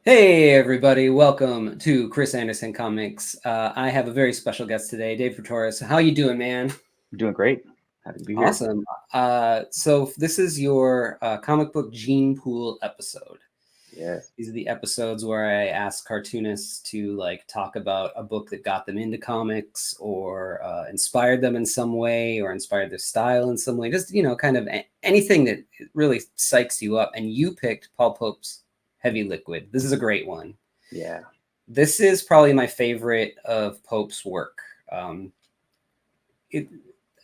Hey everybody, welcome to Chris Anderson Comics. I have a very special guest today, Dave Praetorius. How you doing, man? I'm doing great. Happy to be here. Awesome. So this is your comic book gene pool episode. Yes. These are the episodes where I ask cartoonists to talk about a book that got them into comics or inspired them in some way or inspired their style in some way. Just, kind of anything that really psychs you up. And you picked Paul Pope's Heavy Liquid. This is a great one. Yeah. This is probably my favorite of Pope's work. It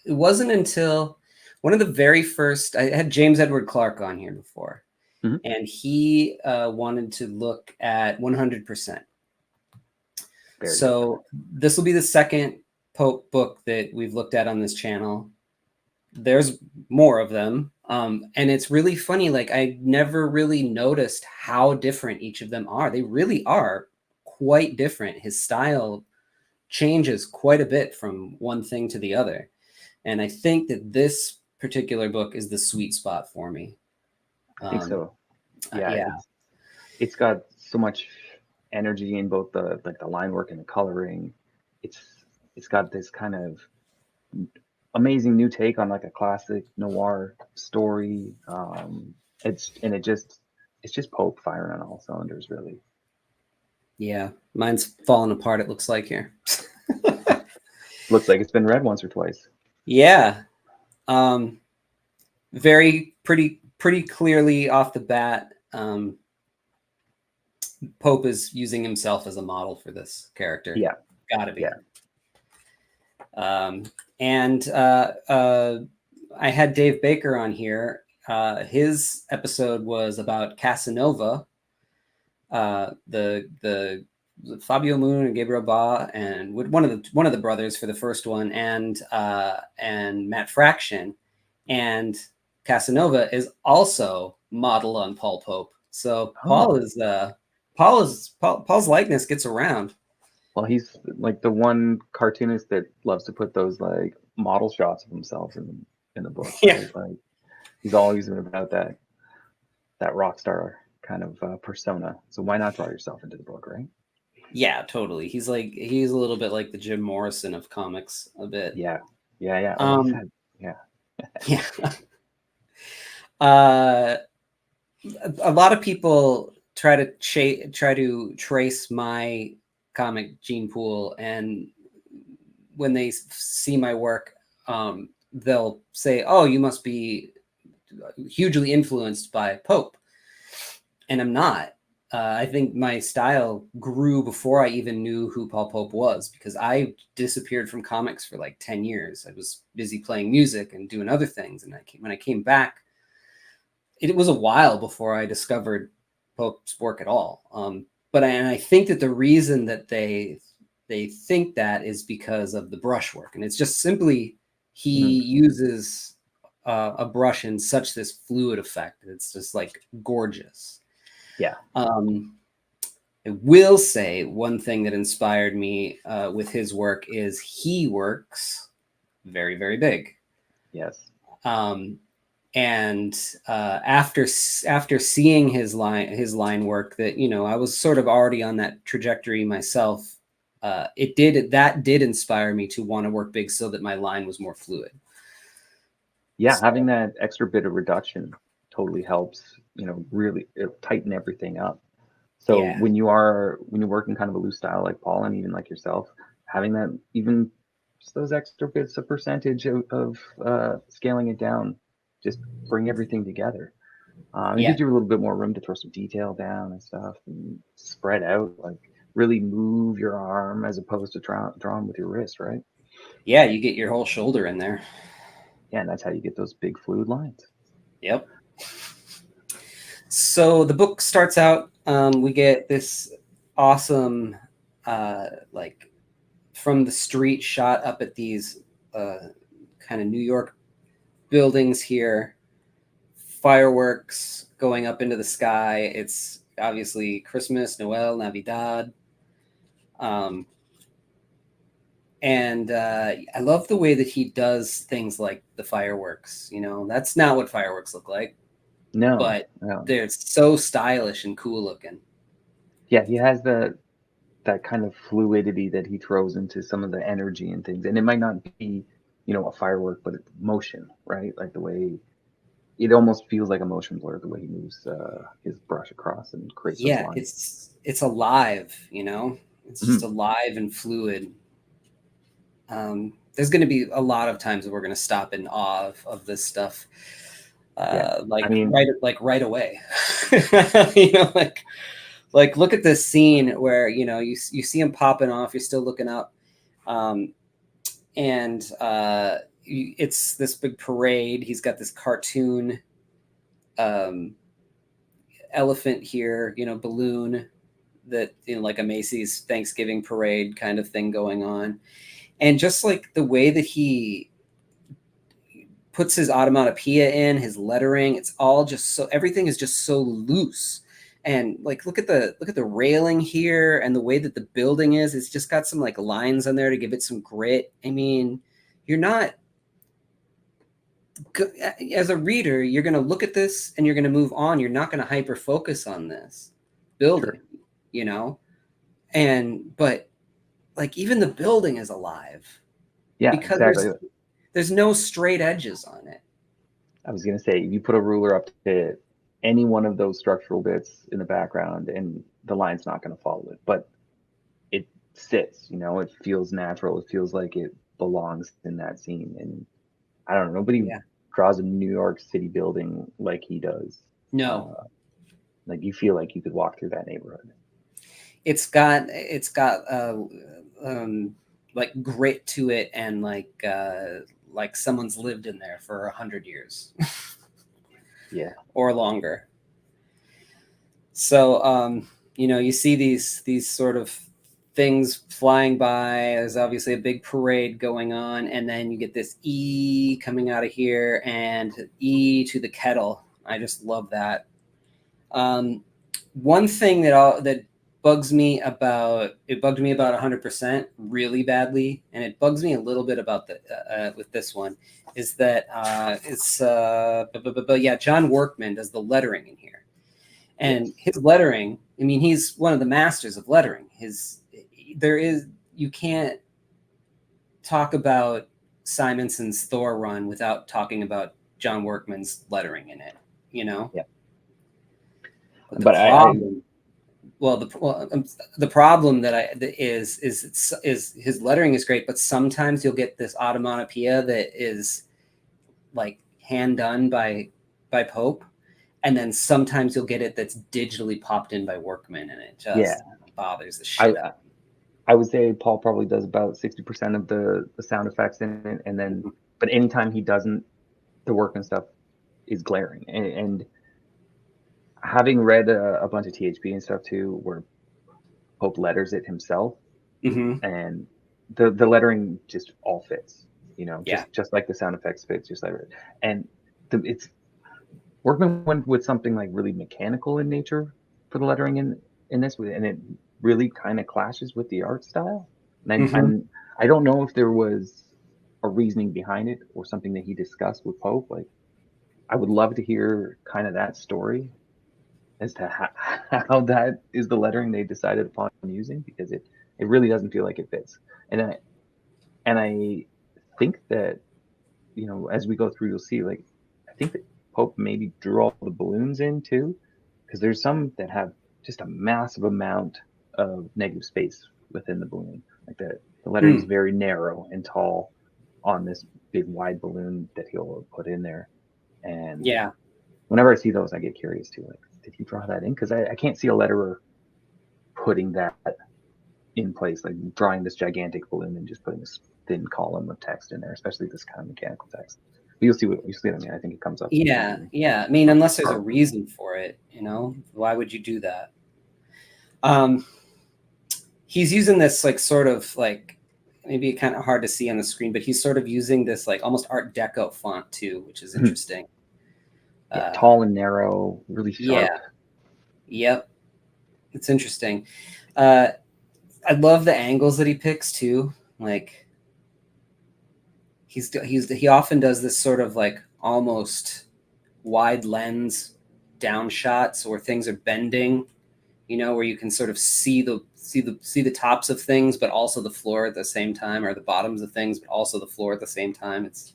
wasn't until one of the very first, I had James Edward Clark on here before, and he wanted to look at 100%. So this will be the second Pope book that we've looked at on this channel. There's more of them. And it's really funny. Like, I never really noticed how different each of them are. They really are quite different. His style changes quite a bit from one thing to the other. And I think that this particular book is the sweet spot for me. I think so. Yeah. It's got so much energy in both the line work and the coloring. It's got this kind of amazing new take on like a classic noir story. It's just Pope firing on all cylinders, really. Yeah, mine's falling apart, it looks like here. Looks like it's been read once or twice. Yeah. Very pretty clearly off the bat, Pope is using himself as a model for this character. Yeah. Gotta be. Yeah. And I had Dave Baker on here. His episode was about Casanova, the Fabio Moon and Gabriel Ba, and one of the brothers for the first one, and Matt Fraction, and Casanova is also modeled on Paul Pope. So Paul's likeness gets around. Well, he's like the one cartoonist that loves to put those like model shots of himself in the book. Yeah. Right? Like he's always been about that rock star kind of persona. So why not draw yourself into the book, right? Yeah, totally. He's a little bit like the Jim Morrison of comics, a bit. Yeah. Yeah. Yeah. A lot of people try to trace my comic gene pool, and when they see my work, they'll say, "Oh, you must be hugely influenced by Pope," and I'm not. I think my style grew before I even knew who Paul Pope was, because I disappeared from comics for like 10 years. I was busy playing music and doing other things, and when I came back, it was a while before I discovered Pope's work at all. But I think that the reason that they think that is because of the brushwork, and it's just simply he uses a brush in such this fluid effect. It's just like gorgeous. Yeah. I will say one thing that inspired me with his work is he works very, very big. Yes. And after seeing his line work, that I was sort of already on that trajectory myself. That did inspire me to want to work big so that my line was more fluid. Yeah, so, having that extra bit of reduction totally helps. Really tighten everything up. So when you're working kind of a loose style like Paul, and even like yourself, having that even just those extra bits of percentage of scaling it down, just bring everything together. It gives you a little bit more room to throw some detail down and stuff, and spread out, like really move your arm as opposed to drawing with your wrist, right? Yeah, you get your whole shoulder in there. Yeah, and that's how you get those big fluid lines. Yep. So the book starts out, we get this awesome, like from the street shot up at these kind of New York buildings here, fireworks going up into the sky. It's obviously Christmas, Noel, Navidad. And I love the way that he does things like the fireworks. That's not what fireworks look like. No, but they're so stylish and cool looking. Yeah, he has that kind of fluidity that he throws into some of the energy and things. And it might not be, a firework, but it's motion, right? Like the way it almost feels like a motion blur, the way he moves his brush across and creates those Yeah, lines. it's alive, it's just Mhm. alive and fluid. There's going to be a lot of times that we're going to stop in awe of this stuff, Yeah. I like mean, right away. Like look at this scene where you see him popping off. You're still looking up, um, and it's this big parade. He's got this cartoon um, elephant here, balloon that like a Macy's Thanksgiving parade kind of thing going on, and just like the way that he puts his automatopoeia in, his lettering, it's all just so, everything is just so loose. And like look at the railing here and the way that the building is. It's just got some like lines on there to give it some grit. I mean, you're not, as a reader, you're going to look at this and you're going to move on. You're not going to hyper focus on this building, sure. you know? And but like even the building is alive Yeah, because exactly. there's no straight edges on it. I was gonna say, you put a ruler up to any one of those structural bits in the background, and the line's not gonna follow it. But it sits, it feels natural. It feels like it belongs in that scene. And I don't know, nobody Yeah. draws a New York City building like he does. No. Uh, like you feel like you could walk through that neighborhood. It's got like grit to it, and like someone's lived in there for 100 years Yeah. or longer. So you see these sort of things flying by. There's obviously a big parade going on, and then you get this E coming out of here and E to the kettle. I just love that. One thing that bugs me about, it bugged me about 100% really badly, and it bugs me a little bit about the with this one, is that yeah, John Workman does the lettering in here, and Yes. his lettering. I mean, he's one of the masters of lettering. You can't talk about Simonson's Thor run without talking about John Workman's lettering in it. You know, Yeah. but the But I problem the problem is his lettering is great, but sometimes you'll get this automatopoeia that is like hand done by Pope, and then sometimes you'll get it that's digitally popped in by Workman, and it yeah, just bothers the I shit out of me. I would say Paul probably does about 60% of the sound effects in it, and then but anytime he doesn't, the Workman stuff is glaring. And having read a bunch of THP and stuff too, where Pope letters it himself, Mm-hmm. and the lettering just all fits, Yeah. just like the sound effects fits, just like it. And it's Workman went with something like really mechanical in nature for the lettering in this, and it really kind of clashes with the art style. And Mm-hmm. I don't know if there was a reasoning behind it or something that he discussed with Pope. Like I would love to hear kind of that story as to how that is the lettering they decided upon using, because it really doesn't feel like it fits. And I think that as we go through, you'll see, like, I think that Pope maybe drew all the balloons in too, because there's some that have just a massive amount of negative space within the balloon. Like the lettering is Mm. very narrow and tall on this big wide balloon that he'll put in there. And Yeah. whenever I see those, I get curious too. Like, did he draw that in? Because I can't see a letterer putting that in place, like drawing this gigantic balloon and just putting this thin column of text in there, especially this kind of mechanical text. But you'll see what I mean. I think it comes up. Yeah. Yeah. I mean, unless there's a reason for it, why would you do that? He's using this like sort of like, maybe kind of hard to see on the screen, but he's sort of using this like almost Art Deco font too, which is interesting. Yeah, tall and narrow, really sharp. Yeah. Yep. It's interesting. I love the angles that he picks too. Like he often does this sort of like almost wide lens down shots where things are bending, you know, where you can sort of see the tops of things, but also the floor at the same time, or the bottoms of things, but also the floor at the same time. It's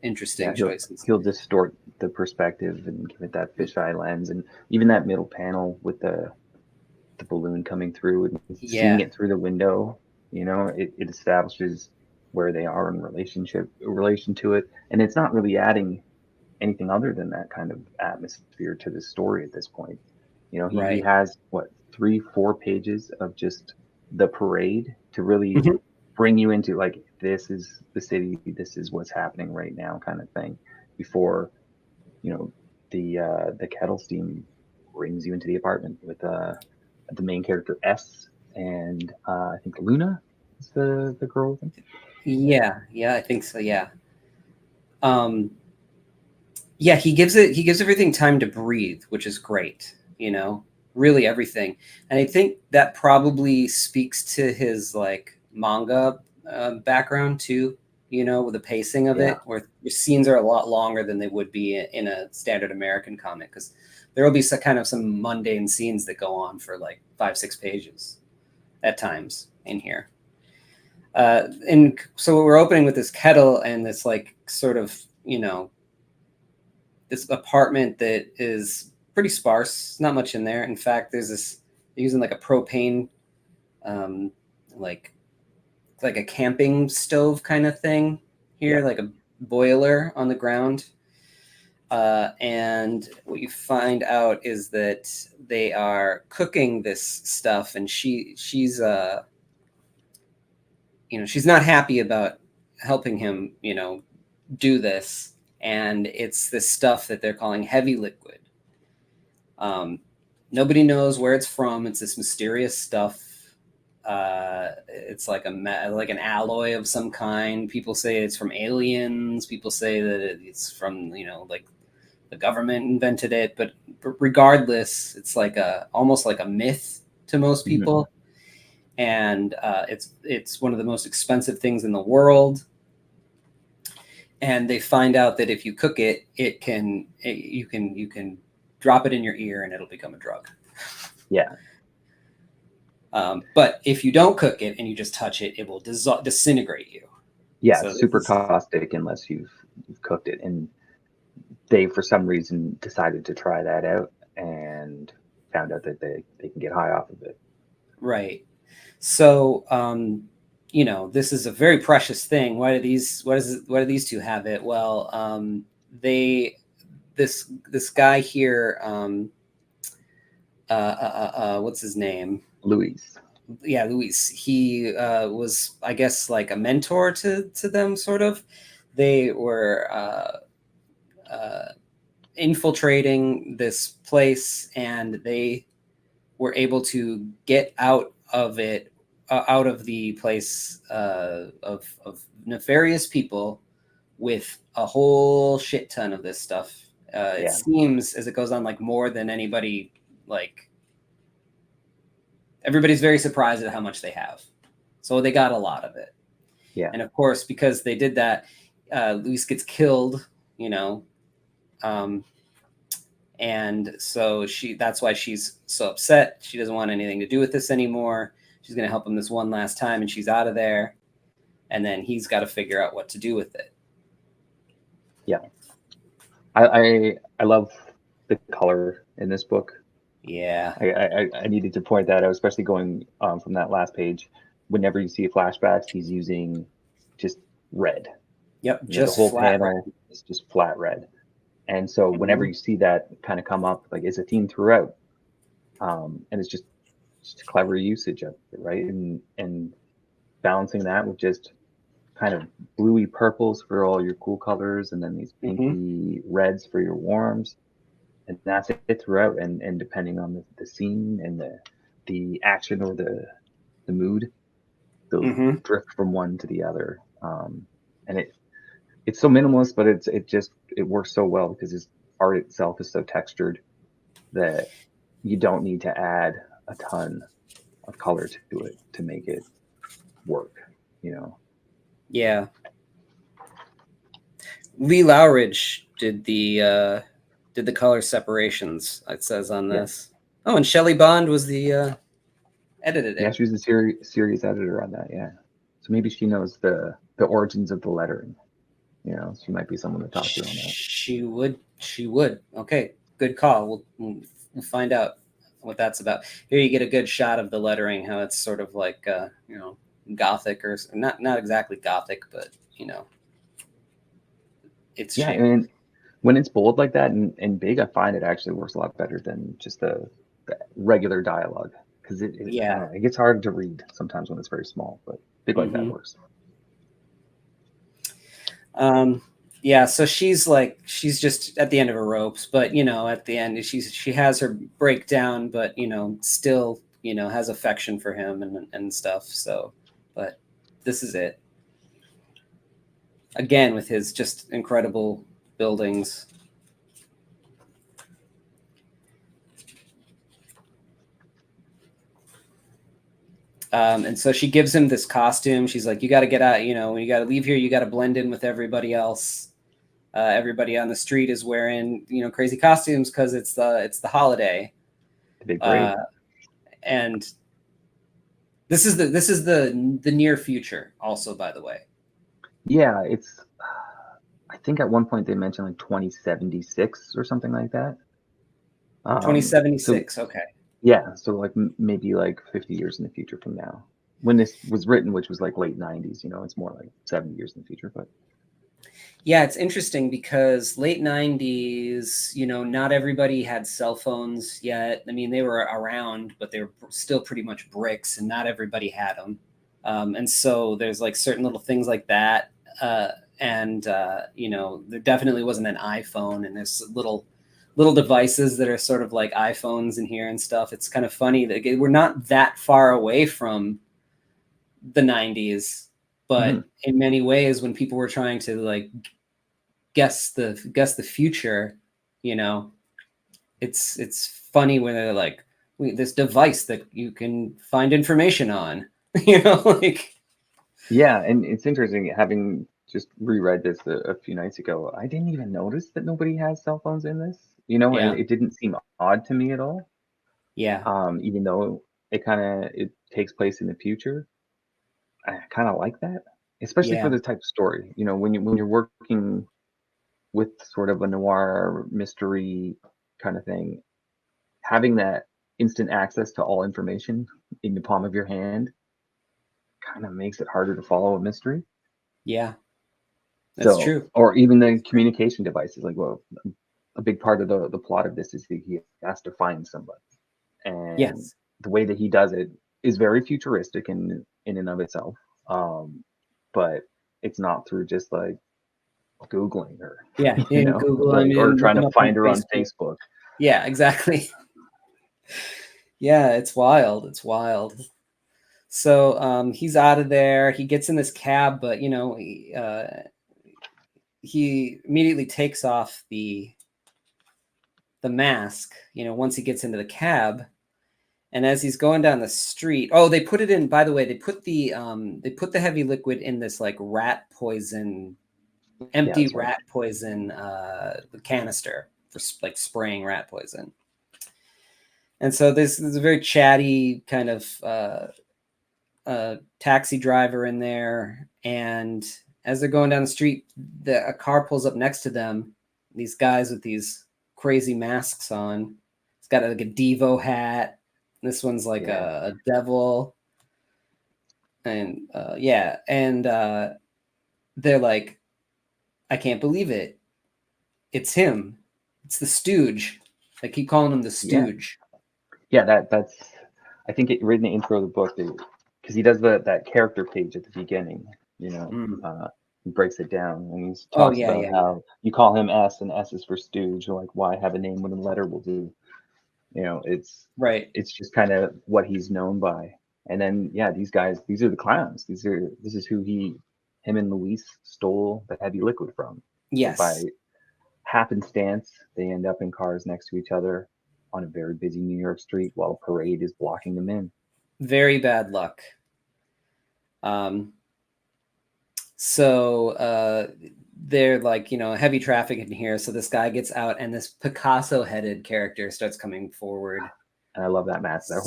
interesting choices. He'll distort the perspective and give it that fisheye lens, and even that middle panel with the balloon coming through and seeing it through the window. You know, it establishes where they are in relation to it, and it's not really adding anything other than that kind of atmosphere to the story at this point. You know, he has what, 3-4 pages of just the parade to really bring you into, like, this is the city, this is what's happening right now, kind of thing, before, you know, the kettle steam brings you into the apartment with the main character S, and I think Luna is the girl with him. Yeah, I think so. Yeah. Yeah, he gives everything time to breathe, which is great. You know, really everything, and I think that probably speaks to his like manga background too. You know, with the pacing of it, where the scenes are a lot longer than they would be in a standard American comic, because there will be some mundane scenes that go on for like 5-6 pages at times in here. And so we're opening with this kettle and this like sort of, you know, this apartment that is pretty sparse, not much in there. In fact, there's this, they're using like a propane, like a camping stove kind of thing here, like a boiler on the ground. And what you find out is that they are cooking this stuff, and she's you know, she's not happy about helping him, you know, do this. And it's this stuff that they're calling heavy liquid. Nobody knows where it's from. It's this mysterious stuff. It's like an alloy of some kind. People say it's from aliens. People say that it's from, you know, like the government invented it. But regardless, it's like almost like a myth to most people. And it's one of the most expensive things in the world. And they find out that if you cook it, you can drop it in your ear and it'll become a drug. But if you don't cook it and you just touch it, it will disintegrate you. So super caustic unless you've cooked it. And they, for some reason, decided to try that out and found out that they can get high off of it. Right. So, you know, this is a very precious thing. Why do these two have it? Well, this guy here, what's his name? Luis. Yeah, Luis. He was, I guess, like a mentor to them, sort of. They were infiltrating this place, and they were able to get out of it, out of the place of nefarious people with a whole shit ton of this stuff. It seems, as it goes on, like more than anybody, like everybody's very surprised at how much they have. So they got a lot of it. Yeah. And of course, because they did that, Luis gets killed, you know. And so that's why she's so upset. She doesn't want anything to do with this anymore. She's going to help him this one last time, and she's out of there. And then he's got to figure out what to do with it. Yeah. I love the color in this book. Yeah. I needed to point that out, especially going from that last page. Whenever you see flashbacks, he's using just red. Yep. Just the whole panel is just flat red. And so whenever you see that kind of come up, like, it's a theme throughout. And it's just clever usage of it, right? And balancing that with just kind of bluey purples for all your cool colors, and then these pinky reds for your warms. And that's it throughout. And depending on the scene and the action or the mood, they'll drift from one to the other. And it's so minimalist, but it works so well because his art itself is so textured that you don't need to add a ton of color to it to make it work, you know. Yeah. Lee Lowridge did the color separations, it says on this. Oh, and Shelley Bond was the edited Yeah, it. she was a series editor on that. Yeah, so maybe she knows the origins of the lettering. You know, she might be someone to talk to on that. She would. She would. Okay, good call. We'll find out what that's about. Here you get a good shot of the lettering, how it's sort of like you know, Gothic, or not exactly Gothic, but you know, its Yeah, shape. and when it's bold like that and big, I find it actually works a lot better than just the regular dialogue, because I don't Yeah. know, it gets hard to read sometimes when it's very small, but big like that Mm-hmm. works. Um, yeah, so she's just at the end of her ropes, but you know, at the end she has her breakdown, but you know, still, you know, has affection for him and stuff. So, but this is it. Again with his just incredible buildings. And so she gives him this costume. She's like, "You got to get out. You know, when you got to leave here, you got to blend in with everybody else. Everybody on the street is wearing, you know, crazy costumes because it's the holiday." The big parade. Uh, and this is the near future, also, by the way. Yeah, it's I think at one point they mentioned like 2076 or something like that. So 2076. Okay. yeah, so like maybe like 50 years in the future from now. When this was written, which was like late 90s, you know, it's more like 70 years in the future, but Yeah, it's interesting because late 90s, you know, not everybody had cell phones yet. I mean, they were around, but they were still pretty much bricks, and not everybody had them. And so there's like certain little things like that. Uh, and you know, there definitely wasn't an iPhone, and there's little devices that are sort of like iPhones in here and stuff. It's kind of funny that we're not that far away from the 90s, mhm. but in many ways, when people were trying to like guess the future, you know, it's funny when they're like, this device that you can find information on, you know, like Yeah, and it's interesting having just reread this a few nights ago. I didn't even notice that nobody has cell phones in this, you know, and yeah, it didn't seem odd to me at all. yeah, Even though it takes place in the future. I kind of like that, especially for yeah, the type of story. You know, when you're working with sort of a noir mystery kind of thing, having that instant access to all information in the palm of your hand kind of makes it harder to follow a mystery. yeah, that's So, true. or even the communication devices, like, well, a big part of the plot of this is that he has to find somebody, and Yes, the way that he does it is very futuristic in and of itself. Um, but it's not through just like Googling her, yeah, you in know, Google, I like, or mean, trying looking to up on find her on Facebook. Facebook. Yeah, exactly. Yeah, it's wild, it's wild. So he's out of there, he gets in this cab, but you know, he immediately takes off the mask, you know, once he gets into the cab. And as he's going down the street, oh, they put it in, by the way, they put the heavy liquid in this like rat poison, Yeah, empty that's right. rat poison canister for like spraying rat poison. And so this is a very chatty kind of taxi driver in there. And as they're going down the street, a car pulls up next to them. These guys with these crazy masks on. It's got like a Devo hat. This one's like Yeah, a devil. And yeah, and they're like, I can't believe it. It's him. It's the Stooge. I keep calling him the yeah, Stooge. yeah. That's I think it read in the intro of the book because he does that character page at the beginning. You know, Mm. he breaks it down and he Oh talks yeah, about yeah, yeah. how you call him S and S is for Stooge. Like, why have a name when a letter will do? You know, Right. it's just kind of what he's known by. And then yeah, these guys, these are the clowns. This is who him and Luis stole the heavy liquid from. So by Yes. happenstance, they end up in cars next to each other on a very busy New York street while a parade is blocking them in. Very bad luck. Um, so they're like, you know, heavy traffic in here. So this guy gets out, and this Picasso-headed character starts coming forward. And I love that mask. That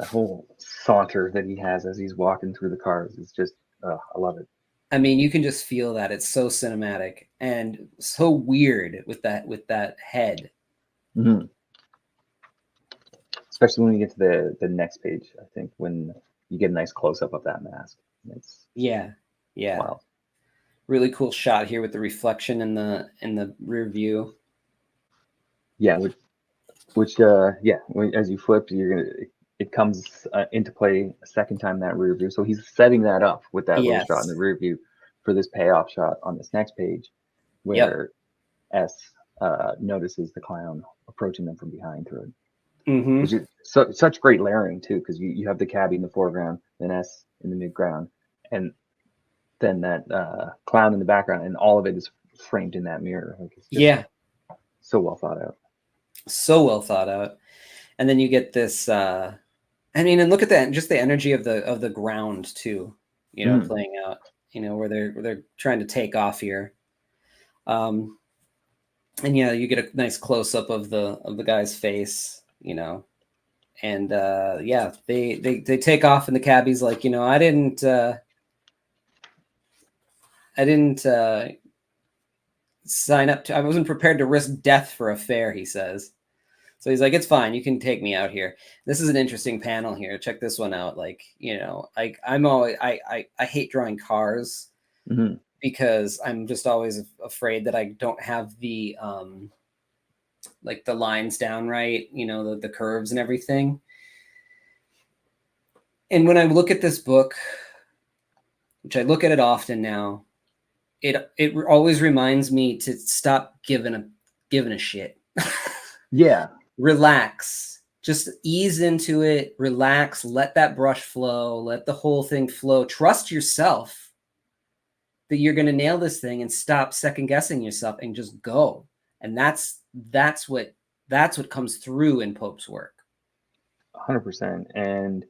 whole saunter that he has as he's walking through the cars is just, I love it. I mean, you can just feel that it's so cinematic and so weird with that head. Mm-hmm. Especially when you get to the next page, I think, when you get a nice close up of that mask. It's yeah. wow. Really cool shot here with the reflection in the rear view. Yeah, which as you flip, it comes into play a second time, that rear view. So he's setting that up with that little shot in the rear view for this payoff shot on this next page, where S notices the clown approaching them from behind through it. Mm-hmm. Which is such great layering too, because you have the cabbie in the foreground, then S in the midground, and then that clown in the background, and all of it is framed in that mirror. Like, it's just so well thought out. So well thought out. And then you get this I mean, and look at that, just the energy of the ground too, playing out, where they're trying to take off here. And yeah, you get a nice close up of the guy's face, and they take off, and the cabbie's like, I didn't sign up to, I wasn't prepared to risk death for a fare, he says. So he's like, it's fine, you can take me out here. This is an interesting panel here. Check this one out. Like, I'm always, I hate drawing cars because I'm just always afraid that I don't have the like the lines down right, the curves and everything. And when I look at this book, which I look at it often now, it always reminds me to stop giving a shit. Yeah. Relax. Just ease into it. Relax. Let that brush flow. Let the whole thing flow. Trust yourself that you're going to nail this thing, and stop second guessing yourself and just go. And that's what comes through in Pope's work. 100%. And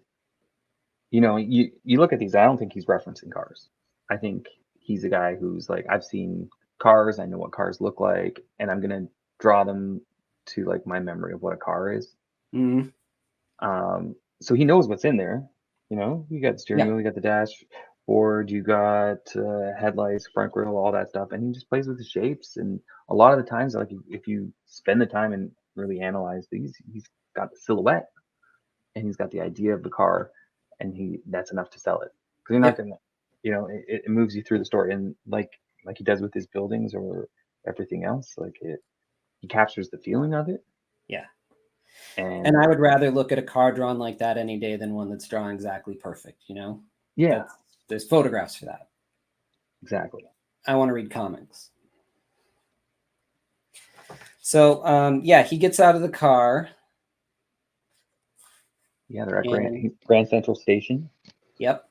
you look at these, I don't think he's referencing cars. I think he's a guy who's like, I've seen cars, I know what cars look like, and I'm going to draw them to like my memory of what a car is. Mm-hmm. So he knows what's in there. You got the steering wheel, you got the dashboard, you got headlights, front grille, all that stuff, and he just plays with the shapes. And a lot of the times, like, if you spend the time and really analyze these, he's got the silhouette and he's got the idea of the car, and that's enough to sell it, because you're not gonna, it moves you through the story. And like he does with his buildings or everything else, like he captures the feeling of it. Yeah. And I would rather look at a car drawn like that any day than one that's drawn exactly perfect, Yeah. There's photographs for that. Exactly. I want to read comics. So, he gets out of the car. Yeah, they're at Grand Central Station. Yep.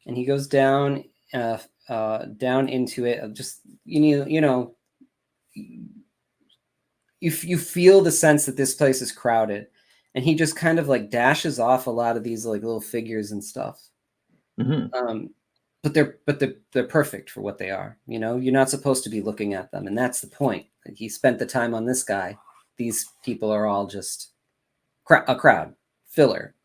And he goes down into it. Just, you feel the sense that this place is crowded, and he just kind of like dashes off a lot of these like little figures and stuff. Mm-hmm. But they're perfect for what they are. You're not supposed to be looking at them, and that's the point. Like, he spent the time on this guy. These people are all just a crowd filler.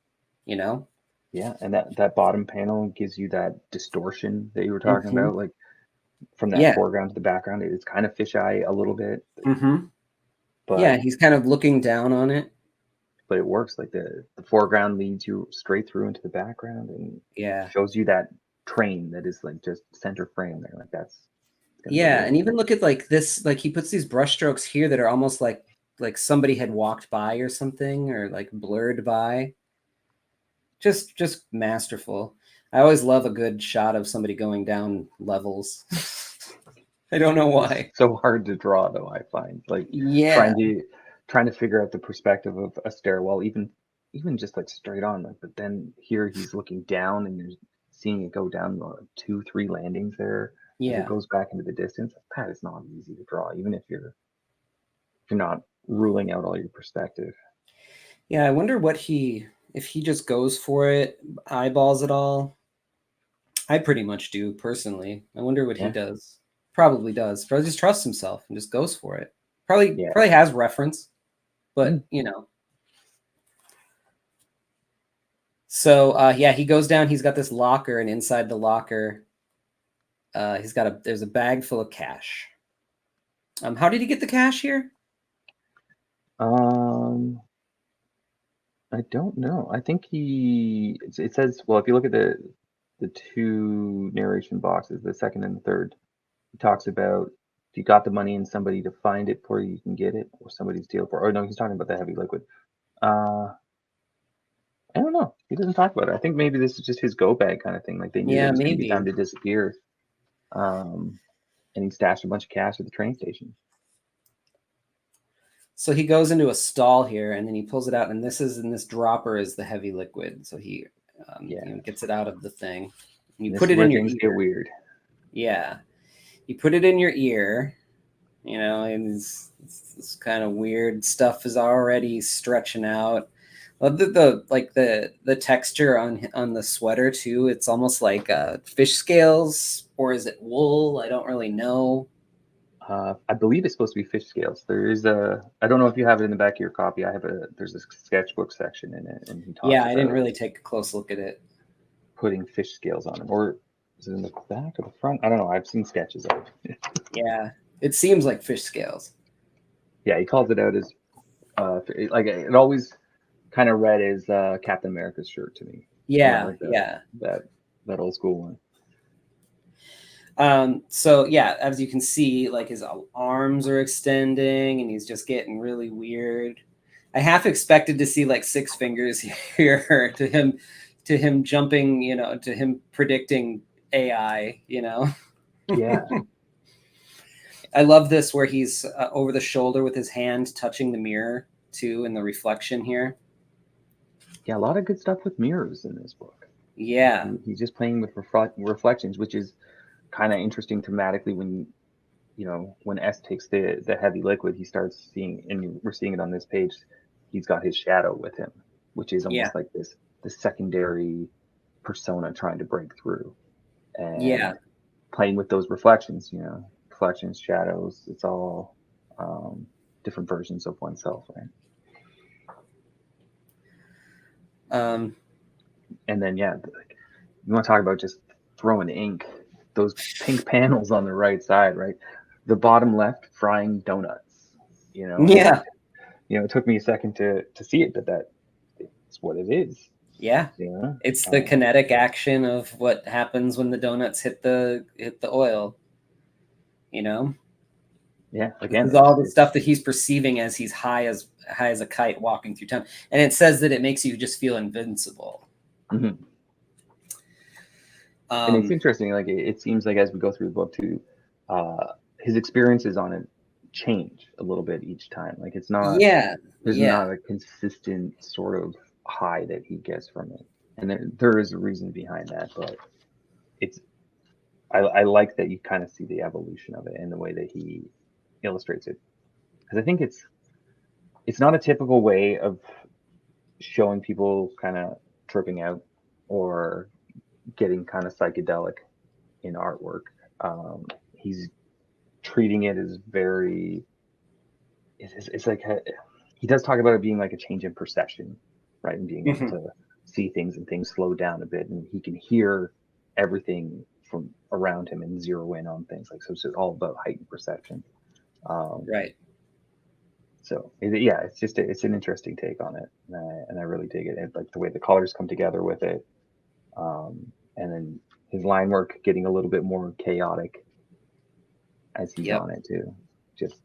Yeah, and that bottom panel gives you that distortion that you were talking about, like from that foreground to the background. It's kind of fisheye a little bit. Mm-hmm. But he's kind of looking down on it. But it works. Like the foreground leads you straight through into the background, and shows you that train that is like just center frame there. Like that's and even look at like this. Like, he puts these brush strokes here that are almost like somebody had walked by or something, or like blurred by. Just masterful. I always love a good shot of somebody going down levels. I don't know why. It's so hard to draw, though, I find. Like, trying to figure out the perspective of a stairwell, even just like straight on. Like, but then here he's looking down, and you're seeing it go down 2-3 landings there. As it goes back into the distance. That is not easy to draw, even if you're not ruling out all your perspective. Yeah, I wonder if he just goes for it, eyeballs it all. I pretty much do, personally. I wonder what he does. Probably does. Probably just trusts himself and just goes for it. Probably has reference, but So yeah, he goes down. He's got this locker, and inside the locker, there's a bag full of cash. How did he get the cash here? I don't know. I think it says, well, if you look at the two narration boxes, the second and the third, he talks about if you got the money and somebody to find it for you, you can get it, or somebody to steal it for. Or no, he's talking about the heavy liquid. I don't know. He doesn't talk about it. I think maybe this is just his go bag kind of thing. Like they knew it was going to be time to disappear. And he stashed a bunch of cash at the train station. So he goes into a stall here, and then he pulls it out, and this dropper is the heavy liquid. So he gets it out of the thing. And you put it in your ear. Get weird. Yeah, you put it in your ear. And this kind of weird stuff is already stretching out. The texture on the sweater too. It's almost like fish scales, or is it wool? I don't really know. I believe it's supposed to be fish scales. There is I don't know if you have it in the back of your copy. There's a sketchbook section in it, and he talks. Yeah, I didn't really take a close look at it. Putting fish scales on them, or is it in the back or the front? I don't know. I've seen sketches of it. Yeah, it seems like fish scales. Yeah, he calls it out as like it always kind of read as Captain America's shirt to me. Yeah, that old school one. So yeah, as you can see, like his arms are extending and he's just getting really weird. I half expected to see like 6 fingers here to him jumping, to him predicting AI, Yeah. I love this where he's over the shoulder with his hand touching the mirror too in the reflection here. Yeah, a lot of good stuff with mirrors in this book. Yeah. He's just playing with reflections, which is kind of interesting thematically when S takes the heavy liquid, he starts seeing, and we're seeing it on this page, he's got his shadow with him, which is almost like this secondary persona trying to break through. And playing with those reflections, reflections, shadows, it's all different versions of oneself, right? And then you want to talk about just throwing ink, those pink panels on the right side, right? The bottom left, frying donuts, Yeah. It took me a second to see it, but it's what it is. Yeah. It's the kinetic action of what happens when the donuts hit the oil. Yeah. Again, it's all the stuff that he's perceiving as he's high as a kite walking through town, and it says that it makes you just feel invincible. Mm-hmm. And it's interesting. Like it seems like as we go through the book too, his experiences on it change a little bit each time. Like it's not. There's not a consistent sort of high that he gets from it, and there is a reason behind that. But I like that you kind of see the evolution of it and the way that he illustrates it, because I think it's not a typical way of showing people kind of tripping out or getting kind of psychedelic in artwork. He's treating it as very. It's like he does talk about it being like a change in perception, right? And being able to see things and things slow down a bit, and he can hear everything from around him and zero in on things. Like, so it's all about heightened perception. Right. So it's just it's an interesting take on it, and I really dig it. And like the way the colors come together with it, and then his line work getting a little bit more chaotic as he's on it too. Just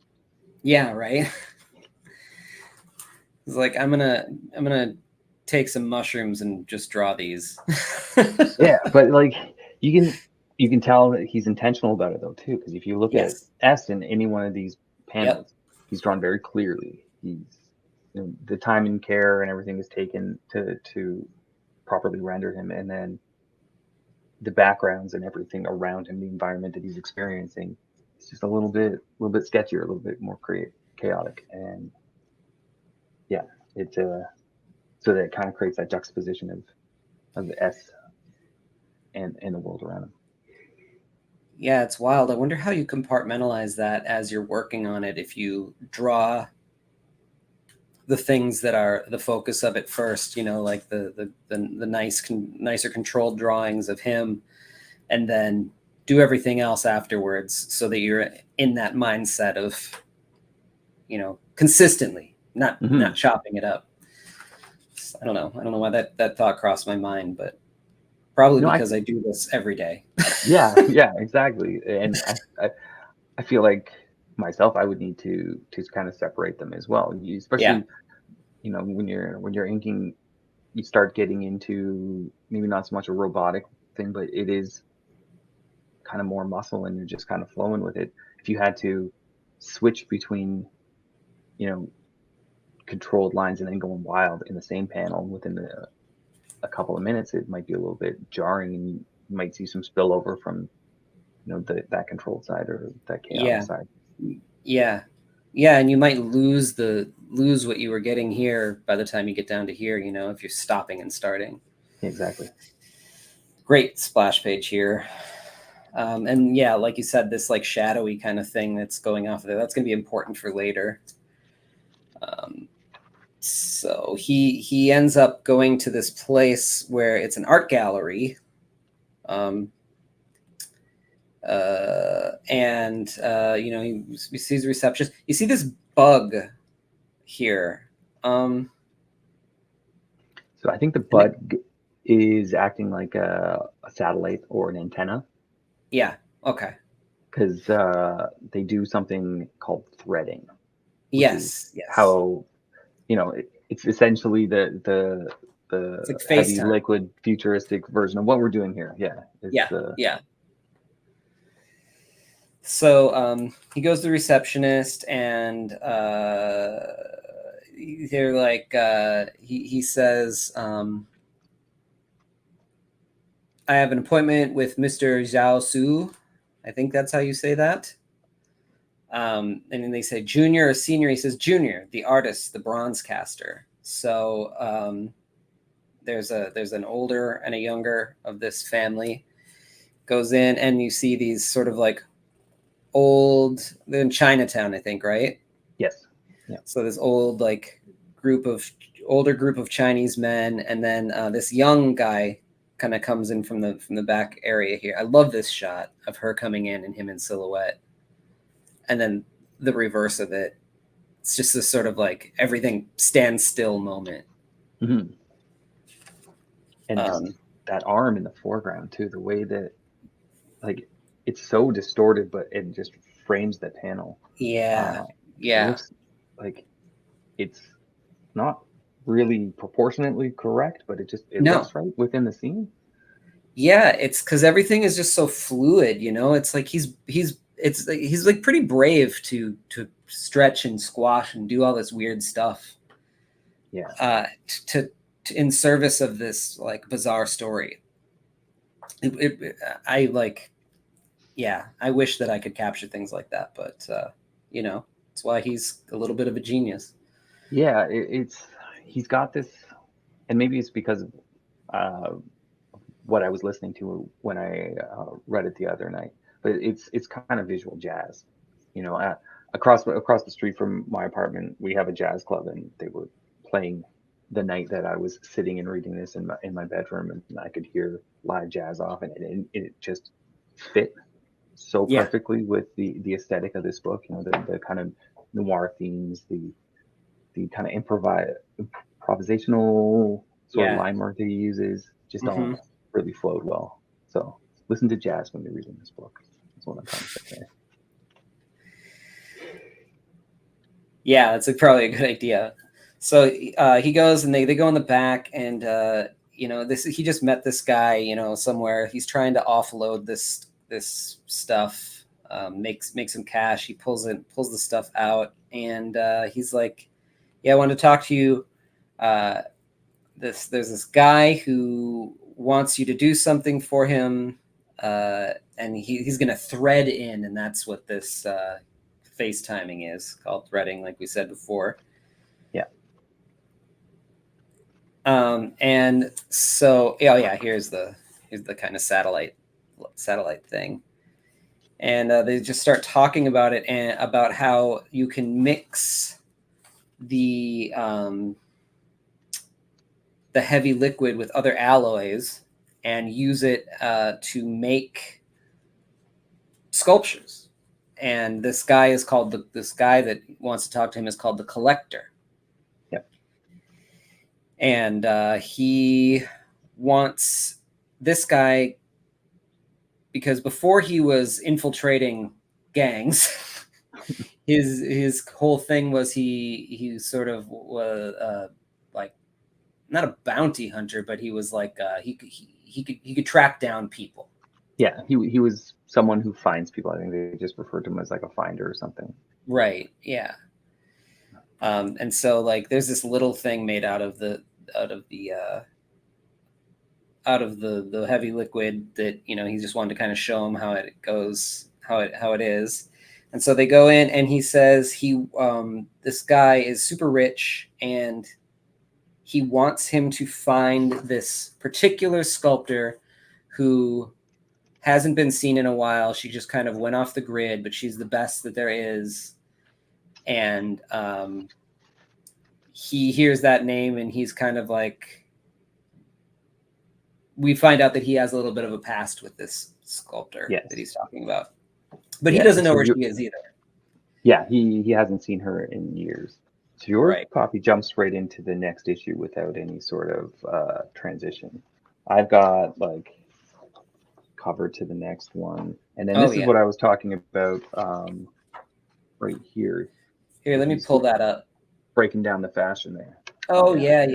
right. It's like I'm gonna take some mushrooms and just draw these. Yeah, but like you can tell that he's intentional about it though too, because if you look at S in any one of these panels, he's drawn very clearly. He's the time and care and everything is taken to properly render him, and then the backgrounds and everything around him, the environment that he's experiencing, it's just a little bit sketchier, a little bit more chaotic, and so that it kind of creates that juxtaposition of the S and the world around him. Yeah, it's wild. I wonder how you compartmentalize that as you're working on it. If you draw the things that are the focus of it first, you know, like the nicer controlled drawings of him, and then do everything else afterwards so that you're in that mindset of, you know, consistently, not chopping it up. I don't know why that thought crossed my mind, but probably because I do this every day. Yeah, exactly. And I feel like myself, I would need to kind of separate them as well. Especially, you know, when you're inking, you start getting into maybe not so much a robotic thing, but it is kind of more muscle, and you're just kind of flowing with it. If you had to switch between, you know, controlled lines and then going wild in the same panel within a couple of minutes, it might be a little bit jarring, and you might see some spillover from, you know, that controlled side or that chaotic side. And you might lose what you were getting here by the time you get down to here, you know, if you're stopping and starting. Exactly. Great splash page here. And yeah, like you said, this like shadowy kind of thing that's going off of there, that's going to be important for later. So he ends up going to this place where it's an art gallery. You know, he sees the receptionist. You see this bug here. So I think the bug is acting like a satellite or an antenna. Yeah. Okay. Because they do something called threading. Yes. How, you know, it's essentially the like heavy FaceTime. liquid futuristic version of what we're doing here. Yeah. So he goes to the receptionist, and they're like, he says, I have an appointment with Mr. Zhao Su. I think that's how you say that. And then they say junior or senior. He says junior, the artist, the bronze caster. So there's an older and a younger of this family. Goes in, and you see these sort of like old, they're in Chinatown, I think, right? Yes. Yeah. So this old like older group of Chinese men, and then this young guy kind of comes in from the back area here. I love this shot of her coming in and him in silhouette, and then the reverse of it. It's just this sort of like everything stands still moment. Mm-hmm. And just that arm in the foreground too, the way that, like, it's so distorted, but it just frames the panel. Yeah. It looks like it's not really proportionately correct, but it looks right within the scene. Yeah, it's because everything is just so fluid, you know. It's like he's like pretty brave to stretch and squash and do all this weird stuff. Yeah. To in service of this like bizarre story. I wish that I could capture things like that, but you know, that's why he's a little bit of a genius. Yeah, he's got this, and maybe it's because of what I was listening to when I read it the other night. But it's kind of visual jazz, you know. Across the street from my apartment, we have a jazz club, and they were playing the night that I was sitting and reading this in my bedroom, and I could hear live jazz off, and it just fit so perfectly with the aesthetic of this book. You know, the kind of noir themes, the kind of improvisational sort of line work that he uses, just all really flowed well. So listen to jazz when you're reading this book. That's what I'm trying to say. Yeah, that's probably a good idea. So he goes, and they go in the back, and you know, he just met this guy, you know, somewhere. He's trying to offload this stuff, makes some cash. He pulls the stuff out, and he's like, yeah, I want to talk to you. There's this guy who wants you to do something for him, and he's going to thread in, and that's what this FaceTiming is called, threading, like we said before. Yeah. And so here's the kind of satellite thing, and they just start talking about it, and about how you can mix the heavy liquid with other alloys and use it to make sculptures. And this guy is called this guy that wants to talk to him is called the Collector. Yep. And he wants this guy because before he was infiltrating gangs, his whole thing was he sort of was like not a bounty hunter, but he was like he could track down people. Yeah, he was someone who finds people. I think they just referred to him as like a finder or something. Right. Yeah. And so like there's this little thing made out of the heavy liquid that, you know, he just wanted to kind of show him how it goes, how it is. And so they go in and he says this guy is super rich and he wants him to find this particular sculptor who hasn't been seen in a while. She just kind of went off the grid, but she's the best that there is. And he hears that name and he's kind of like, we find out that he has a little bit of a past with this sculptor that he's talking about, but he doesn't know where she is either. Yeah, he hasn't seen her in years. So your copy jumps right into the next issue without any sort of transition. I've got like cover to the next one, and then this is what I was talking about right here. Here, let me pull that up. Breaking down the fashion there. Oh yeah.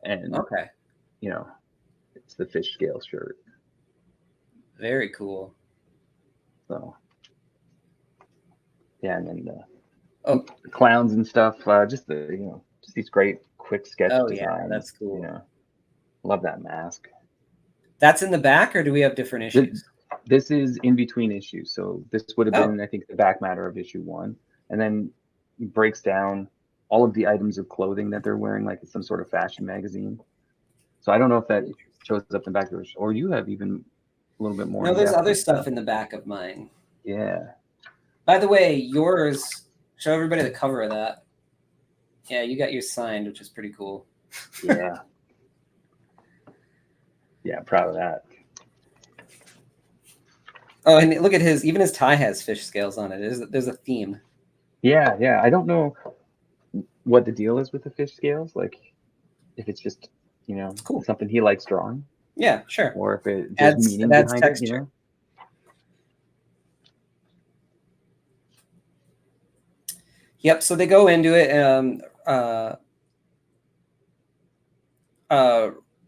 And okay, you know, it's the fish scale shirt. Very cool. So yeah, and then the clowns and stuff. Just these great quick sketch designs. Yeah, that's cool. You know, love that mask. That's in the back, or do we have different issues? This is in between issues. So this would have been, I think, the back matter of issue 1, and then it breaks down all of the items of clothing that they're wearing, like it's some sort of fashion magazine. So I don't know if that shows up in the back of it, or you have even a little bit more. No, there's other stuff in the back of mine. Yeah. By the way, yours, show everybody the cover of that. Yeah, you got yours signed, which is pretty cool. Yeah. Yeah, proud of that. Oh, and look at even his tie has fish scales on it. There's a theme. Yeah. I don't know what the deal is with the fish scales. Like, if it's just, something he likes drawing. Yeah, sure. Or if it just meaning behind texture. It, you know? Yep. So they go into it.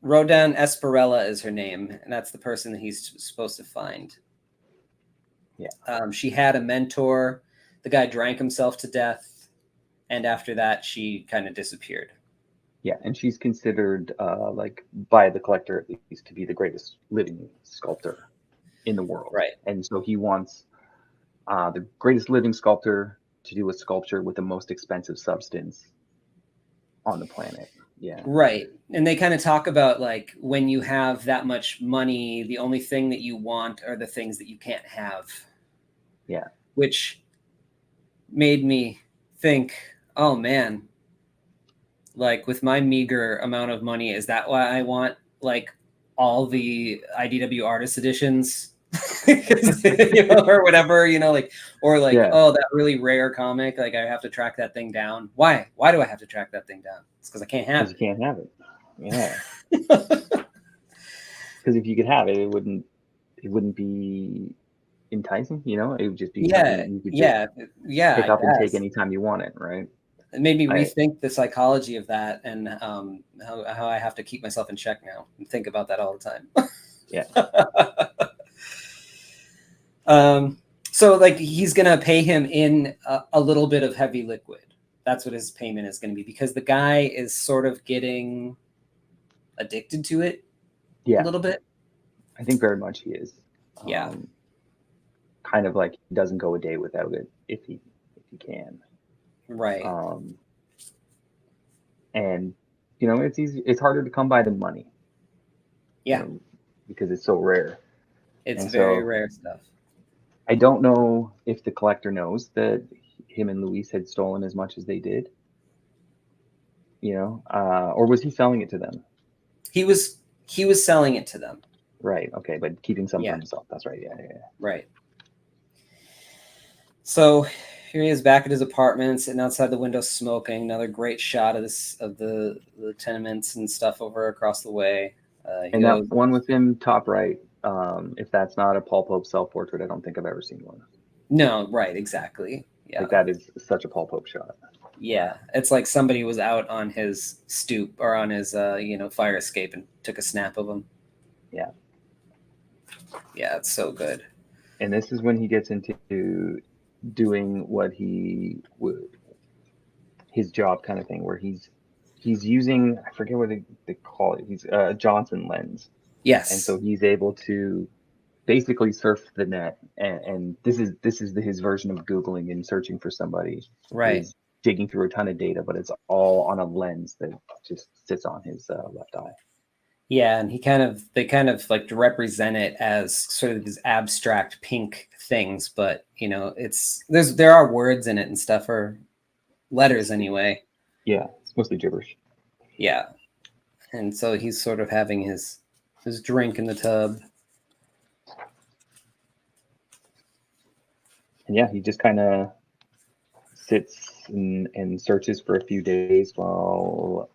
Rodan Esperella is her name, and that's the person that he's supposed to find. Yeah. She had a mentor. The guy drank himself to death, and after that, she kind of disappeared. Yeah, and she's considered, like, by the Collector at least, to be the greatest living sculptor in the world. Right. And so he wants the greatest living sculptor to do a sculpture with the most expensive substance on the planet. Yeah. Right. And they kind of talk about, like, when you have that much money, the only thing that you want are the things that you can't have. Yeah. Which made me think, oh man, like with my meager amount of money, is that why I want like all the IDW artist editions? Or whatever, like, or like, oh, that really rare comic, like I have to track that thing down. Why do I have to track that thing down? It's because I can't have it. You can't have it. Yeah. Because if you could have it, it wouldn't be enticing, it would just be something you could just pick up and take anytime you want it, right? It made me rethink the psychology of that and how I have to keep myself in check now and think about that all the time. Yeah. So like he's gonna pay him in a little bit of heavy liquid. That's what his payment is going to be, because the guy is sort of getting addicted to it a little bit. I think very much he is. Yeah. Kind of like he doesn't go a day without it if he can. Right. And it's easy. It's harder to come by than money. Yeah. Because it's so rare. It's very rare stuff. I don't know if the Collector knows that him and Luis had stolen as much as they did. you know, or was he selling it to them? He was selling it to them. Right. Okay, but keeping some for Yeah. himself. That's right. Yeah. Right. So here he is back at his apartment, sitting outside the window smoking. Another great shot of the tenements and stuff over across the way. And that one with him top right, if that's not a Paul Pope self-portrait, I don't think I've ever seen one. No, right, exactly. Yeah. Like that is such a Paul Pope shot. Yeah, it's like somebody was out on his stoop or on his fire escape and took a snap of him. Yeah. Yeah, it's so good. And this is when he gets into doing what his job kind of thing, where he's using, I forget what they call it. He's a Johnson lens. Yes. And so he's able to basically surf the net, and this is his version of Googling and searching for somebody. Right. Is digging through a ton of data, but it's all on a lens that just sits on his left eye. Yeah, and they kind of like to represent it as sort of these abstract pink things, but there are words in it and stuff, or letters anyway. Yeah, it's mostly gibberish. Yeah, and so he's sort of having his drink in the tub. And yeah, he just kind of sits and searches for a few days while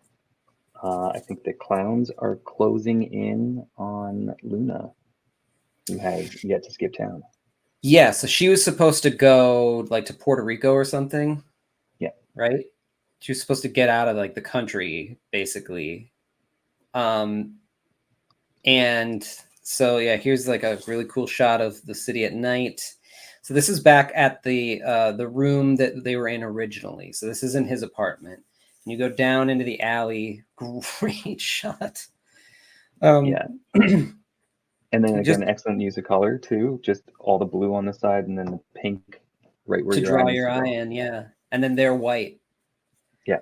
I think the clowns are closing in on Luna, who has yet to skip town. Yeah, so she was supposed to go like to Puerto Rico or something. Yeah. Right? She was supposed to get out of like the country, basically. And so yeah, here's like a really cool shot of the city at night. So this is back at the room that they were in originally. So this isn't his apartment. And you go down into the alley. Great shot. Yeah. And then again, excellent use of color too. Just all the blue on the side and then the pink right where to draw your eye in, yeah. And then they're white. Yeah.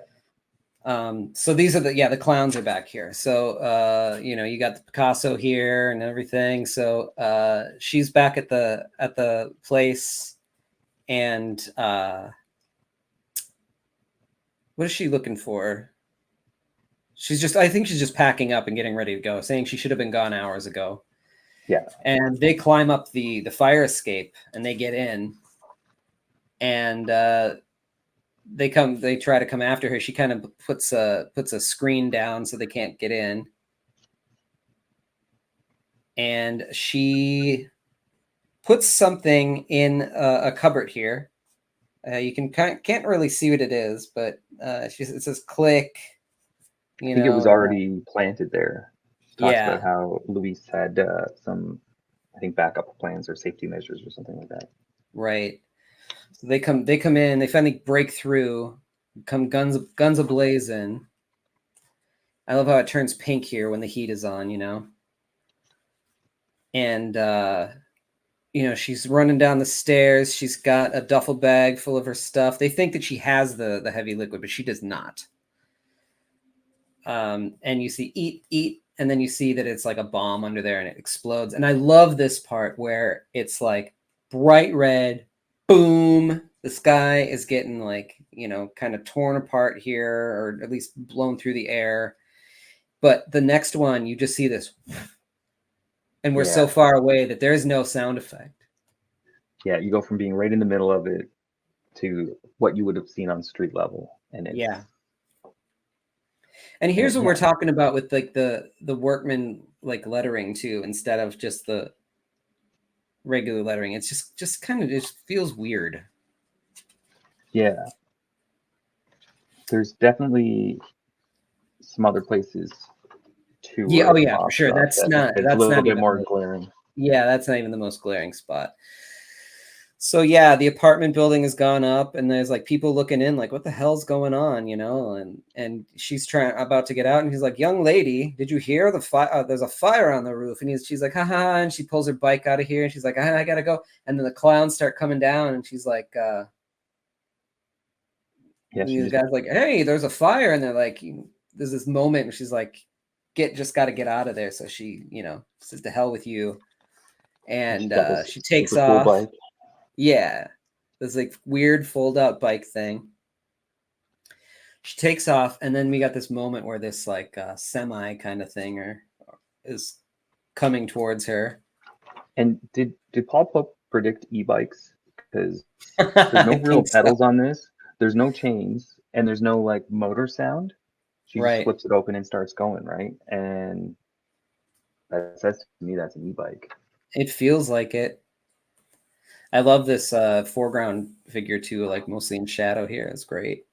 So these are the clowns are back here. So you got the Picasso here and everything. So she's back at the place, and what is she looking for? I think she's just packing up and getting ready to go, saying she should have been gone hours ago. Yeah. And they climb up the fire escape and they get in, and they try to come after her. She kind of puts a screen down so they can't get in, and she puts something in a cupboard here. You can't really see what it is, but it says click. I think it was already planted there. She talks about how Luis had some, I think, backup plans or safety measures or something like that. Right. So they come in. They finally break through. Come guns ablazing. I love how it turns pink here when the heat is on. And she's running down the stairs. She's got a duffel bag full of her stuff. They think that she has the heavy liquid, but she does not. And you see eat, and then you see that it's like a bomb under there and it explodes. And I love this part where it's like bright red, boom. The sky is getting like, kind of torn apart here, or at least blown through the air. But the next one, you just see this, and we're so far away that there is no sound effect. Yeah, you go from being right in the middle of it to what you would have seen on street level, and it's And here's what we're talking about with like the workman like lettering too, instead of just the regular lettering. It's just kind of just feels weird. Yeah. There's some other places too. Yeah, oh yeah, for sure. That's not a little bit more glaring. Yeah, that's not even the most glaring spot. So yeah, the apartment building has gone up, and there's like people looking in, like, what the hell's going on, And she's about to get out, and he's like, "Young lady, did you hear the fire? There's a fire on the roof." And she's like, "Haha!" And she pulls her bike out of here, and she's like, "I gotta go." And then the clowns start coming down, and she's like, these guys like, "Hey, there's a fire," and they're like, there's this moment where she's like, just got to get out of there. So she, says, "To hell with you," and she takes off. Cool bike. Yeah, this like weird fold out bike thing. She takes off, and then we got this moment where this like semi kind of thing is coming towards her. And did Paul Pope predict e-bikes? Because there's no real pedals on this. There's no chains, and there's no like motor sound. She just flips it open and starts going, right? And that says to me that's an e-bike. It feels like it. I love this foreground figure too, like mostly in shadow here. It's great.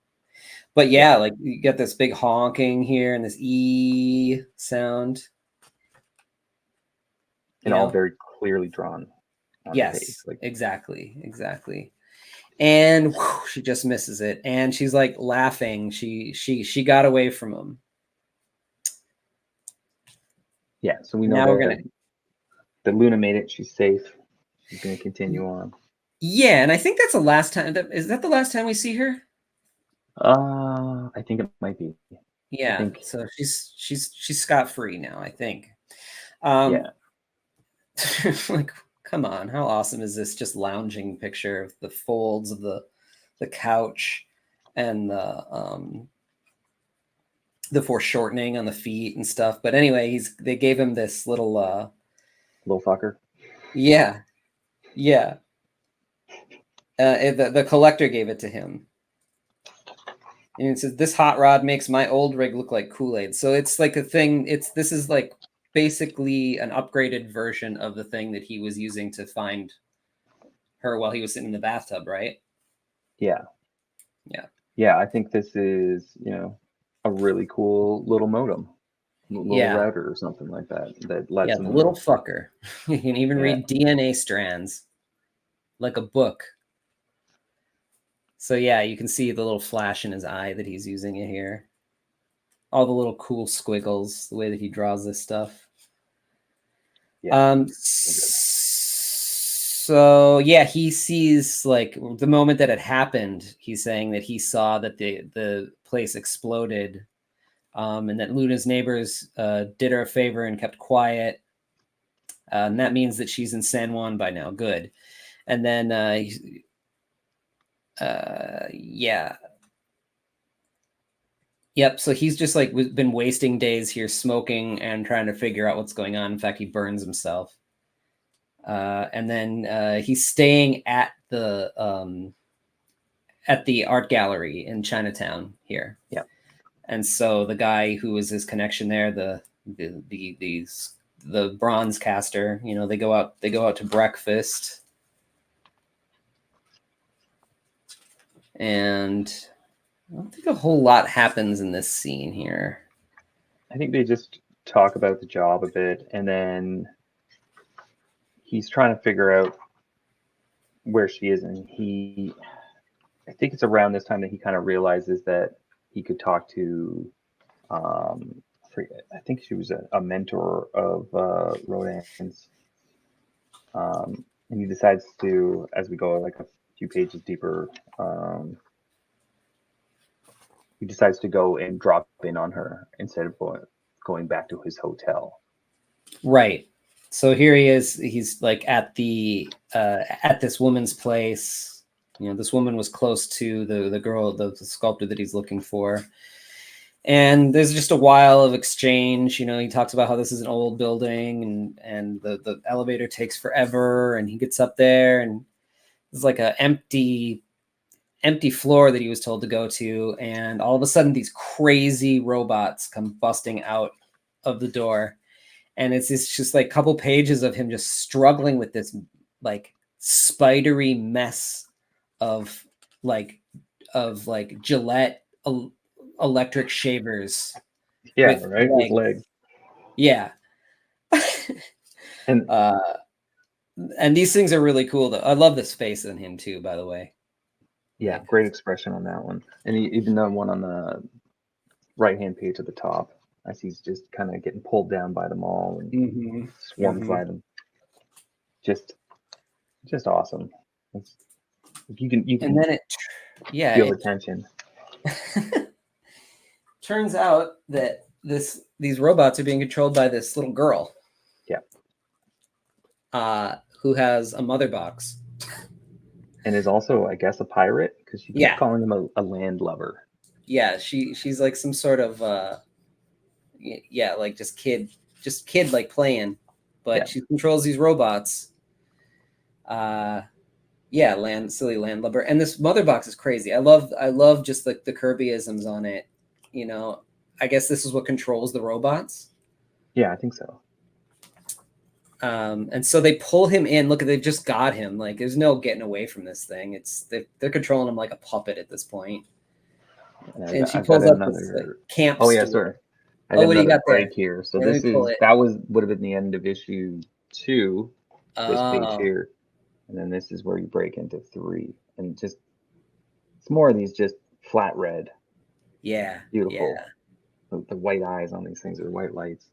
But yeah, like you get this big honking here and this E sound. And all very clearly drawn on the page. Like, exactly. And whew, she just misses it. And she's like laughing. She got away from him. Yeah, so we know that Luna made it. She's safe. She's going to continue on. Yeah, and I think that's the last time. Is that the last time we see her? I think it might be. Yeah, so she's scot-free now, I think. Yeah. Like, come on, how awesome is this just lounging picture of the folds of the couch and the foreshortening on the feet and stuff. But anyway, they gave him this little fucker. Yeah. The collector gave it to him. And it says, "This hot rod makes my old rig look like Kool-Aid." So it's like a thing. This is like basically an upgraded version of the thing that he was using to find her while he was sitting in the bathtub, right? Yeah. I think this is, a really cool little modem, little router or something like that. That lets the little fucker. You can even read DNA strands like a book. So yeah, you can see the little flash in his eye that he's using it here. All the little cool squiggles, the way that he draws this stuff. So yeah, he sees like the moment that it happened. He's saying that he saw that the place exploded, and that Luna's neighbors did her a favor and kept quiet. And that means that she's in San Juan by now. Good. And then Yep. So he's just like been wasting days here smoking and trying to figure out what's going on. In fact, he burns himself. And then he's staying at the art gallery in Chinatown here. Yeah. And so the guy who was his connection there, the bronze caster, they go out to breakfast. And I don't think a whole lot happens in this scene here. I think they just talk about the job a bit, and then he's trying to figure out where she is, and I think it's around this time that he kind of realizes that he could talk to, I think she was a mentor of Rodan's, and he decides to, as we go like a few pages deeper, he decides to go and drop in on her instead of going back to his hotel. Right. So here he is. He's like at this woman's place. This woman was close to the girl, the sculptor that he's looking for. And there's just a while of exchange. He talks about how this is an old building and the elevator takes forever. And he gets up there and it's like an empty floor that he was told to go to. And all of a sudden these crazy robots come busting out of the door. And it's just like a couple pages of him just struggling with this like spidery mess of Gillette electric shavers. Yeah, right. With legs. Yeah. And these things are really cool though. I love this face on him too, by the way. Yeah, great expression on that one. And even the one on the right-hand page at the top, as he's just kind of getting pulled down by them all and swarmed by them. Just awesome. You can and then feel the tension. Turns out that these robots are being controlled by this little girl. Yeah. Who has a mother box. And is also, I guess, a pirate, because she keeps calling him a landlubber. yeah, she's like some sort of yeah, like just kid like playing, but she controls these robots. Yeah, silly landlubber, and this mother box is crazy. I love just like the Kirbyisms on it. You know, I guess this is what controls the robots. Yeah, I think so. And so they pull him in. Look, they've just got him. Like, there's no getting away from this thing. They're controlling him like a puppet at this point. And she I've got pulls up this like another. camp Oh yeah, stool. sorry. I Oh, got what do you another got there? break here. So Yeah, let me pull it. that would have been the end of issue 2. This page Oh, here, and then this is where you break into 3, and just it's more of these just flat red. yeah, Beautiful. yeah. The white eyes on these things are white lights.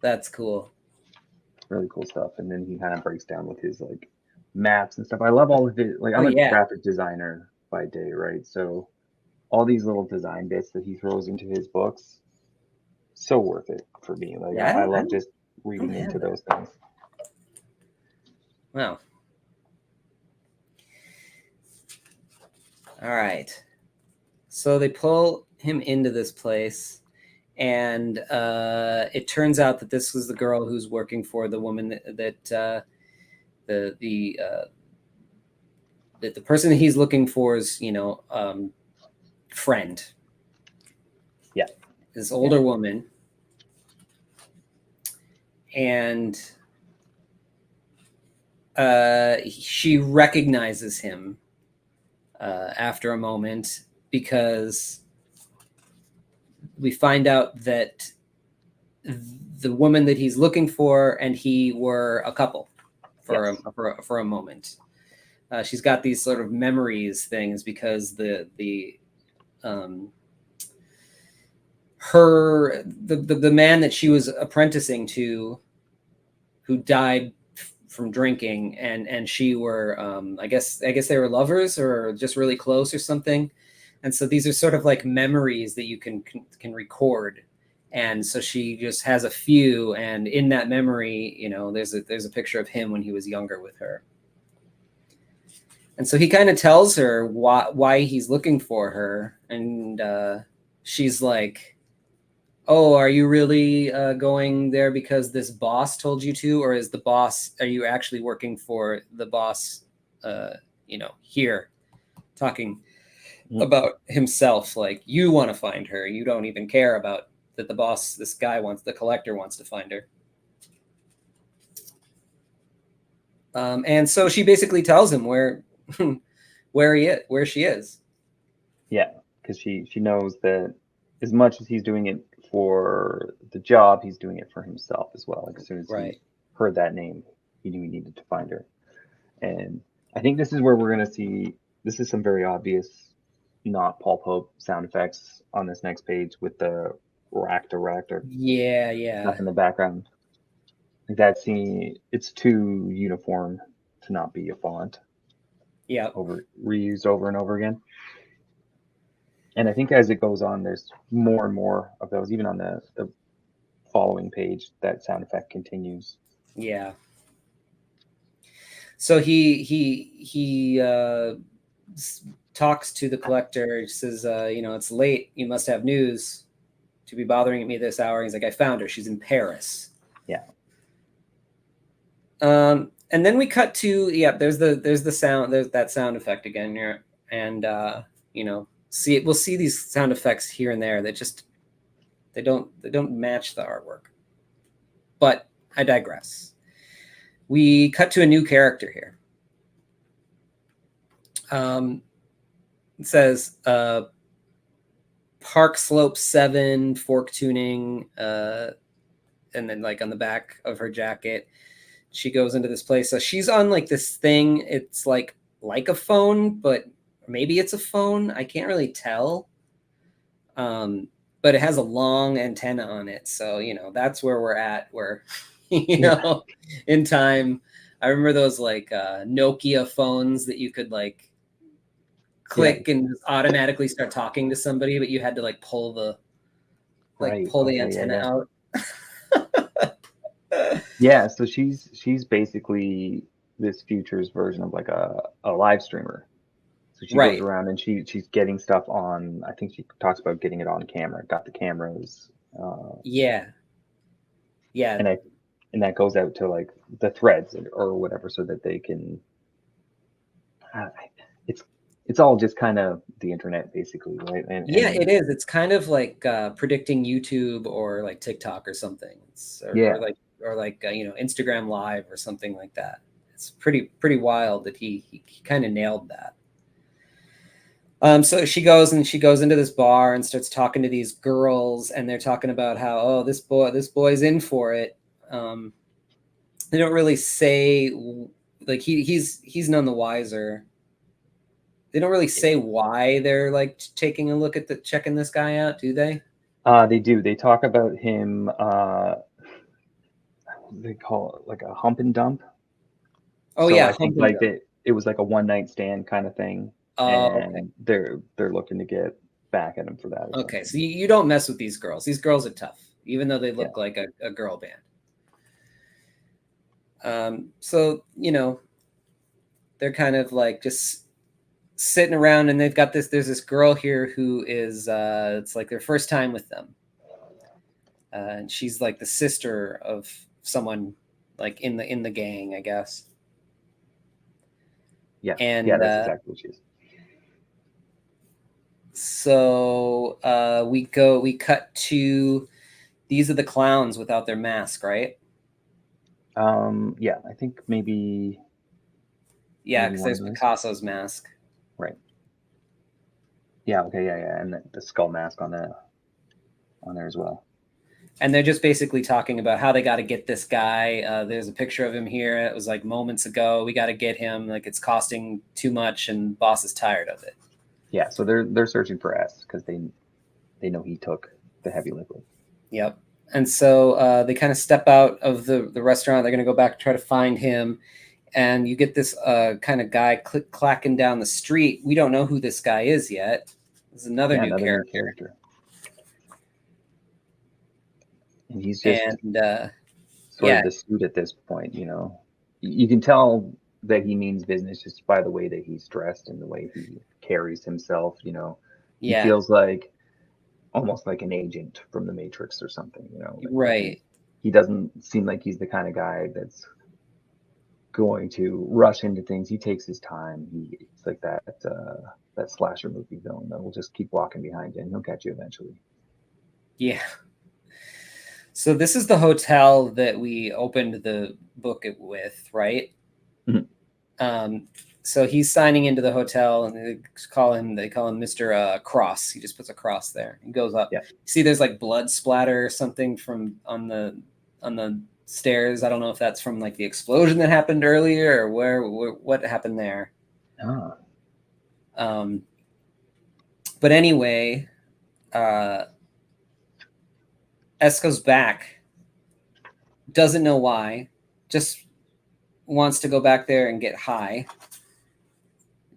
That's cool. Really cool stuff. And then he kind of breaks down with his like maps and stuff. I love all of it. Like Oh I'm a yeah, graphic designer by day, right? So all these little design bits that he throws into his books, so worth it for me. Like yeah. I love just I don't reading have into that. those things. Wow. All right. So they pull him into this place, and it turns out that this was the girl who's working for the woman that the person that he's looking for is, friend. Yeah. This older woman, and she recognizes him after a moment, because we find out that the woman that he's looking for and he were a couple for a moment. She's got these sort of memories things because the man that she was apprenticing to, who died from drinking, and she were I guess they were lovers or just really close or something. And so these are sort of like memories that you can record. And so she just has a few, and in that memory, there's a picture of him when he was younger with her. And so he kind of tells her why he's looking for her, and she's like, "Oh, are you really going there because this boss told you to, or are you actually working for the boss? Here, talking about himself, like, you want to find her. You don't even care about that the boss, the collector wants to find her." And so she basically tells him where she is. Yeah, because she knows that as much as he's doing it for the job, he's doing it for himself as well. Like as soon as he heard that name, he knew he needed to find her. And I think this is where we're gonna see. This is some very obvious, not Paul Pope sound effects on this next page with the reactor stuff in the background. Like that scene, it's too uniform to not be a font. Yeah. Reused over and over again. And I think as it goes on, there's more and more of those. Even on the following page, that sound effect continues. Yeah. So he talks to the collector. He says, "It's late. You must have news to be bothering me this hour." He's like, "I found her. She's in Paris." Yeah. And then we cut to there's the sound. There's that sound effect again here, and we'll see these sound effects here and there that just they don't match the artwork. But I digress. We cut to a new character here. It says Park Slope 7 fork tuning, and then like on the back of her jacket, she goes into this place. So she's on like this thing. It's like a phone, but maybe it's a phone. I can't really tell. But it has a long antenna on it. So, that's where we're at, where, in time. I remember those like Nokia phones that you could like click and automatically start talking to somebody, but you had to like pull the antenna out. Yeah, so she's basically this future's version of like a live streamer. So she goes around and she's getting stuff on. I think she talks about getting it on camera. Got the cameras. Yeah. And that goes out to like the threads or whatever, so that they can. It's all just kind of the internet, basically, right? And it is. It's kind of like predicting YouTube or like TikTok or something. Or like Instagram Live or something like that. It's pretty wild that he kind of nailed that. So she goes into this bar and starts talking to these girls, and they're talking about how, this boy's in for it. They don't really say, like, he's none the wiser. They don't really say why they're like taking a look at checking this guy out, do they? They do. They talk about him. They call it like a hump and dump. Oh, so yeah, I think like it was like a one night stand kind of thing, and they're looking to get back at him for that. Okay, so you don't mess with these girls. These girls are tough, even though they look like a girl band. So they're kind of like just sitting around, and they've got there's this girl here who is it's like their first time with them, and she's like the sister of someone like in the gang, I guess. That's exactly what she is. So we cut to, these are the clowns without their mask, right? I think maybe. Yeah, because there's Picasso's mask. Right. Yeah. Okay. Yeah. And the skull mask on there as well. And they're just basically talking about how they got to get this guy. There's a picture of him here. It was like moments ago. We got to get him. Like, it's costing too much, and boss is tired of it. Yeah. So they're searching for S because they know he took the heavy liquid. Yep. And so they kind of step out of the restaurant. They're going to go back and try to find him. And you get this kind of guy clacking down the street. We don't know who this guy is yet. There's another new character. And he's just sort of the suit at this point. You can tell that he means business just by the way that he's dressed and the way he carries himself. He feels like almost like an agent from the Matrix or something. Right. He doesn't seem like he's the kind of guy that's going to rush into things. He takes his time. It's like that slasher movie villain that will just keep walking behind you and he'll catch you eventually. Yeah. So this is the hotel that we opened the book with, right? Mm-hmm. So he's signing into the hotel, and they call him Mr. Cross. He just puts a cross there. He goes up. Yeah. See, there's like blood splatter or something from on the stairs. I don't know if that's from like the explosion that happened earlier or what happened there. But anyway, S goes back, doesn't know why, just wants to go back there and get high.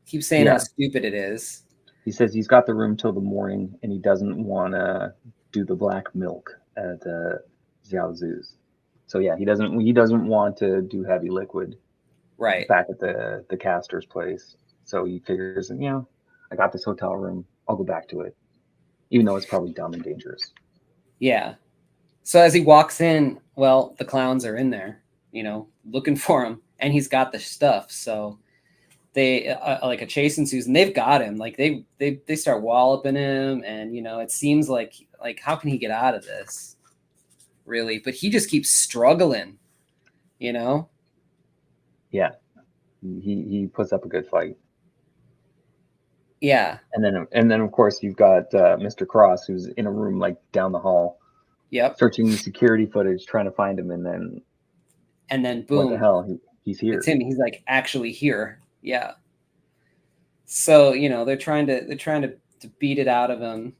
Keeps saying how stupid it is. He says he's got the room till the morning, and he doesn't want to do the black milk at Xiao Zhu's. So yeah, he doesn't want to do heavy liquid. Right. Back at the caster's place. So he figures, I got this hotel room. I'll go back to it, even though it's probably dumb and dangerous. Yeah. So as he walks in, well, the clowns are in there, looking for him, and he's got the stuff. So they like a chase ensues, and they've got him. Like they start walloping him, and it seems like how can he get out of this, really? But he just keeps struggling, Yeah, he puts up a good fight. Yeah, and then of course you've got Mr. Cross, who's in a room like down the hall. Yep. Searching the security footage, trying to find him, and then boom! What the hell? He's here. It's him. He's like actually here. Yeah. So they're trying to beat it out of him,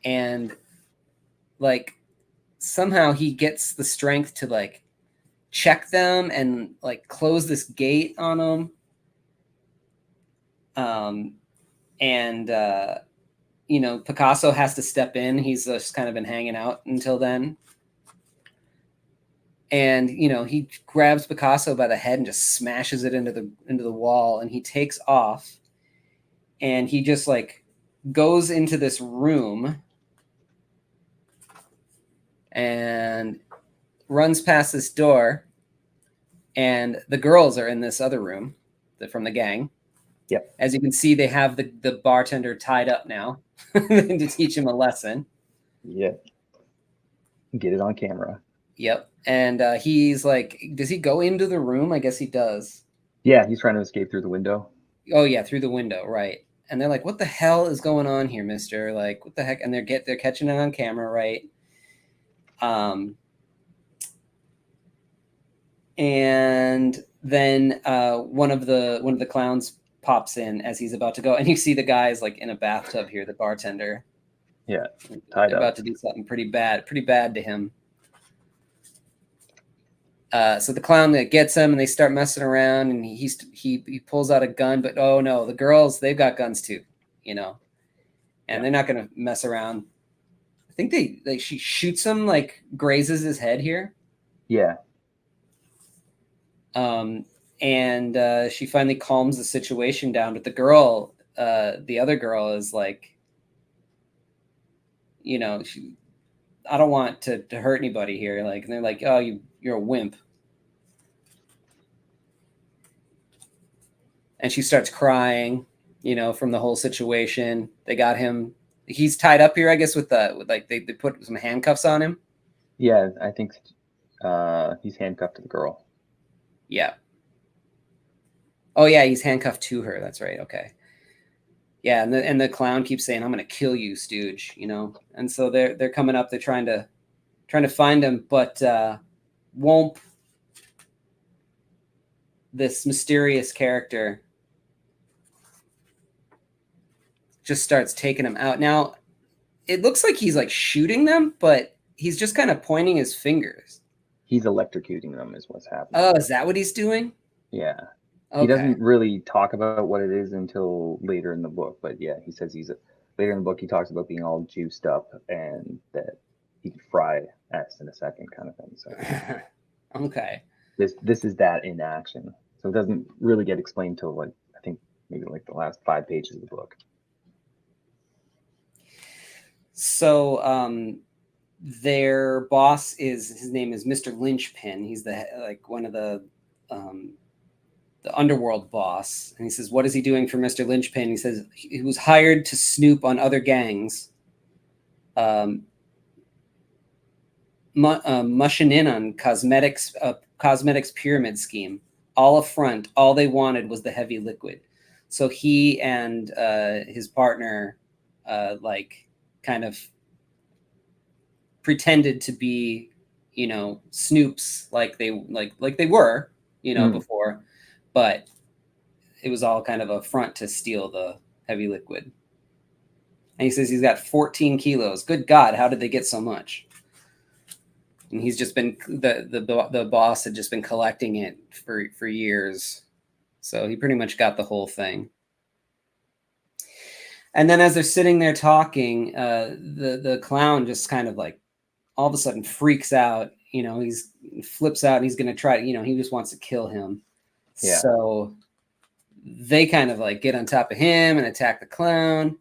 and like somehow he gets the strength to like check them and like close this gate on them. And Picasso has to step in. He's just kind of been hanging out until then. And he grabs Picasso by the head and just smashes it into the wall, and he takes off, and he just like goes into this room and runs past this door, and the girls are in this other room from the gang. Yep. As you can see, they have the bartender tied up now to teach him a lesson. Yep. Get it on camera. Yep. And he's like, does he go into the room? I guess he does. Yeah, he's trying to escape through the window. Oh yeah, through the window, right. And they're like, what the hell is going on here, mister? Like, what the heck? And they're catching it on camera, right? And then one of the clowns pops in as he's about to go, and you see the guy's like in a bathtub here, the bartender. Yeah, tied up. About to do something pretty bad to him. So the clown that gets him, and they start messing around, and he pulls out a gun, but oh no, the girls, they've got guns too, and they're not gonna mess around. I think she shoots him, like grazes his head here. Yeah. And she finally calms the situation down, but the girl, the other girl, is like, I don't want to hurt anybody here. Like, and they're like, oh, you're a wimp. And she starts crying, from the whole situation. They got him. He's tied up here, I guess, with they put some handcuffs on him. Yeah, I think he's handcuffed to the girl. Yeah. Oh yeah, he's handcuffed to her. That's right. Okay. Yeah, and the clown keeps saying, "I'm going to kill you, stooge," And so they're coming up. They're trying to find him, but Womp, this mysterious character, just starts taking him out. Now, it looks like he's like shooting them, but he's just kind of pointing his fingers. He's electrocuting them is what's happening. Oh, is that what he's doing? Yeah. Okay. He doesn't really talk about what it is until later in the book, but yeah, he says later in the book he talks about being all juiced up and that he could fry S in a second, kind of thing. So okay. This is that in action. So it doesn't really get explained till I think maybe the last 5 pages of the book. So their boss his name is Mr. Lynchpin. He's one of the underworld boss, and he says, what is he doing for Mr. Lynchpin? He says he was hired to snoop on other gangs, mushing in on cosmetics pyramid scheme, all a front. All they wanted was the heavy liquid. So he and his partner kind of pretended to be snoops like they were before, but it was all kind of a front to steal the heavy liquid. And he says he's got 14 kilos. Good God, how did they get so much? And he's just been the boss had just been collecting it for years, so he pretty much got the whole thing. And then as they're sitting there talking, the clown just kind of like all of a sudden freaks out. He's flips out and he's going to try. He just wants to kill him. Yeah. So they kind of like get on top of him and attack the clown.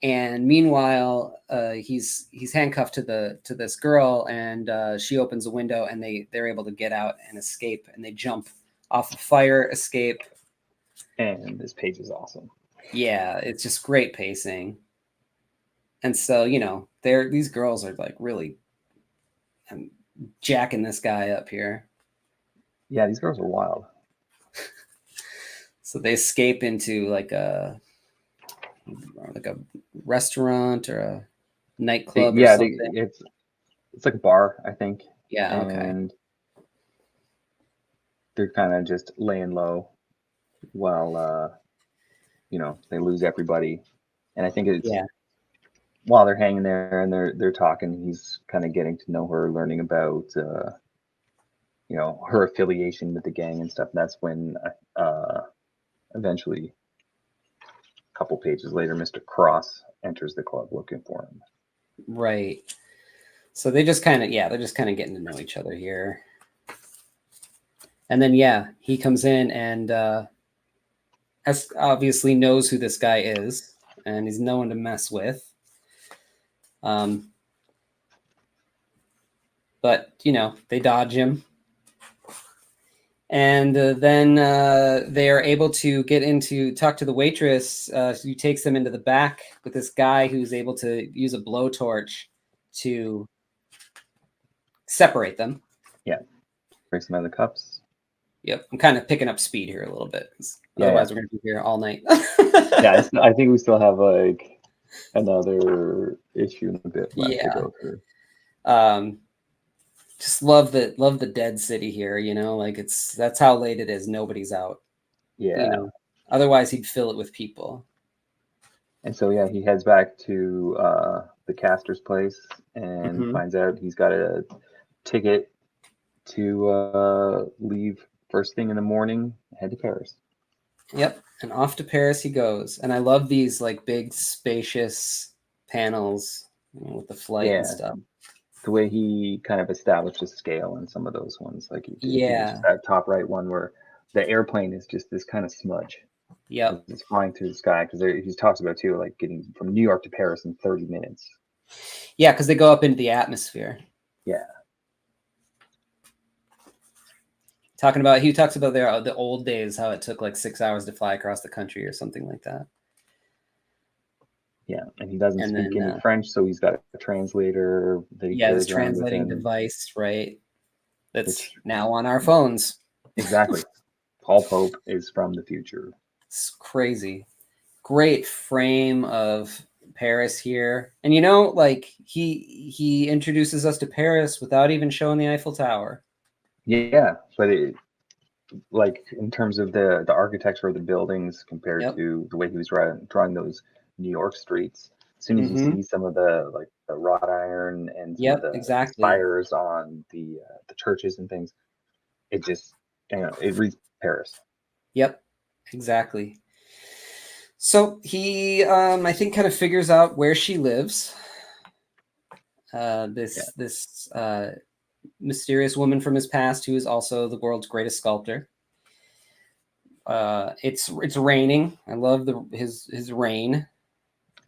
And meanwhile, he's handcuffed to this girl, and she opens a window, and they're able to get out and escape. And they jump off a fire escape. And this page is awesome. Yeah, it's just great pacing. And so, these girls are like really jacking this guy up here. Yeah, these girls are wild. So they escape into like a restaurant or a nightclub. Yeah, or something. It's like a bar, I think. Yeah, okay. And they're kind of just laying low while they lose everybody. And I think it's while they're hanging there and they're talking, he's kind of getting to know her, learning about her affiliation with the gang and stuff. And that's when eventually a couple pages later, Mr. Cross enters the club looking for him. Right. So they just kind of they're just kind of getting to know each other here. And then, yeah, he comes in and obviously knows who this guy is, and he's no one to mess with. But, you know, they dodge him. And then they are able to talk to the waitress, who takes them into the back with this guy who's able to use a blowtorch to separate them. Yeah. Breaks them out of the cups. Yep. I'm kind of picking up speed here a little bit. Otherwise, we're going to be here all night. Yeah, I think we still have like another issue in a bit left to go through. Just love the dead city here, you know, like that's how late it is. Nobody's out. Yeah. You know, otherwise he'd fill it with people. And so, yeah, he heads back to the caster's place and finds out he's got a ticket to leave first thing in the morning, head to Paris. Yep. And off to Paris he goes. And I love these like big spacious panels, you know, with the flight and stuff. The way he kind of established a scale in some of those ones, like just that top right one where the airplane is just this kind of smudge. Yep. It's flying through the sky, because he talks about too, like getting from New York to Paris in 30 minutes. Yeah, because they go up into the atmosphere. Yeah. He talks about the old days, how it took like 6 hours to fly across the country or something like that. Yeah, and he doesn't speak any French, so he's got a translator. His translating device, right? That's now on our phones. Exactly. Paul Pope is from the future. It's crazy. Great frame of Paris here. And you know, like he introduces us to Paris without even showing the Eiffel Tower. Yeah, but like in terms of the architecture of the buildings compared to the way he was drawing those New York streets, as soon as you see some of the wrought iron and some of the spires on the churches and things, it just, you know, it reads Paris. Yep, exactly. So he, I think, kind of figures out where she lives. This mysterious woman from his past who is also the world's greatest sculptor. It's raining. I love his rain.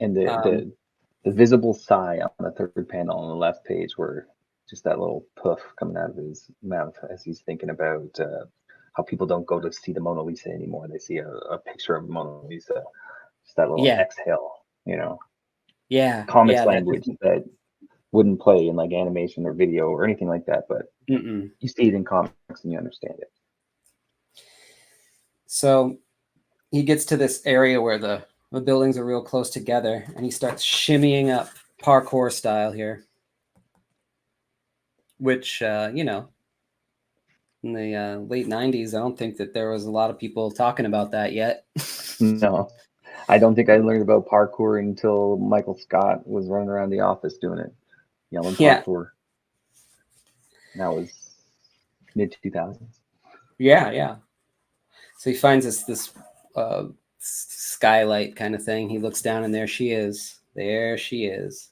And the visible sigh on the third panel on the left page, where just that little puff coming out of his mouth as he's thinking about how people don't go to see the Mona Lisa anymore. They see a picture of Mona Lisa. Just that little exhale, you know. Yeah. Comics language that wouldn't play in like animation or video or anything like that, but you see it in comics and you understand it. So he gets to this area where the buildings are real close together, and he starts shimmying up parkour style here, which, you know, in the late 90s, I don't think that there was a lot of people talking about that yet. No, I don't think I learned about parkour until Michael Scott was running around the office doing it, yelling parkour. That was mid 2000s. Yeah. So he finds this skylight kind of thing. He looks down, and there she is. There she is.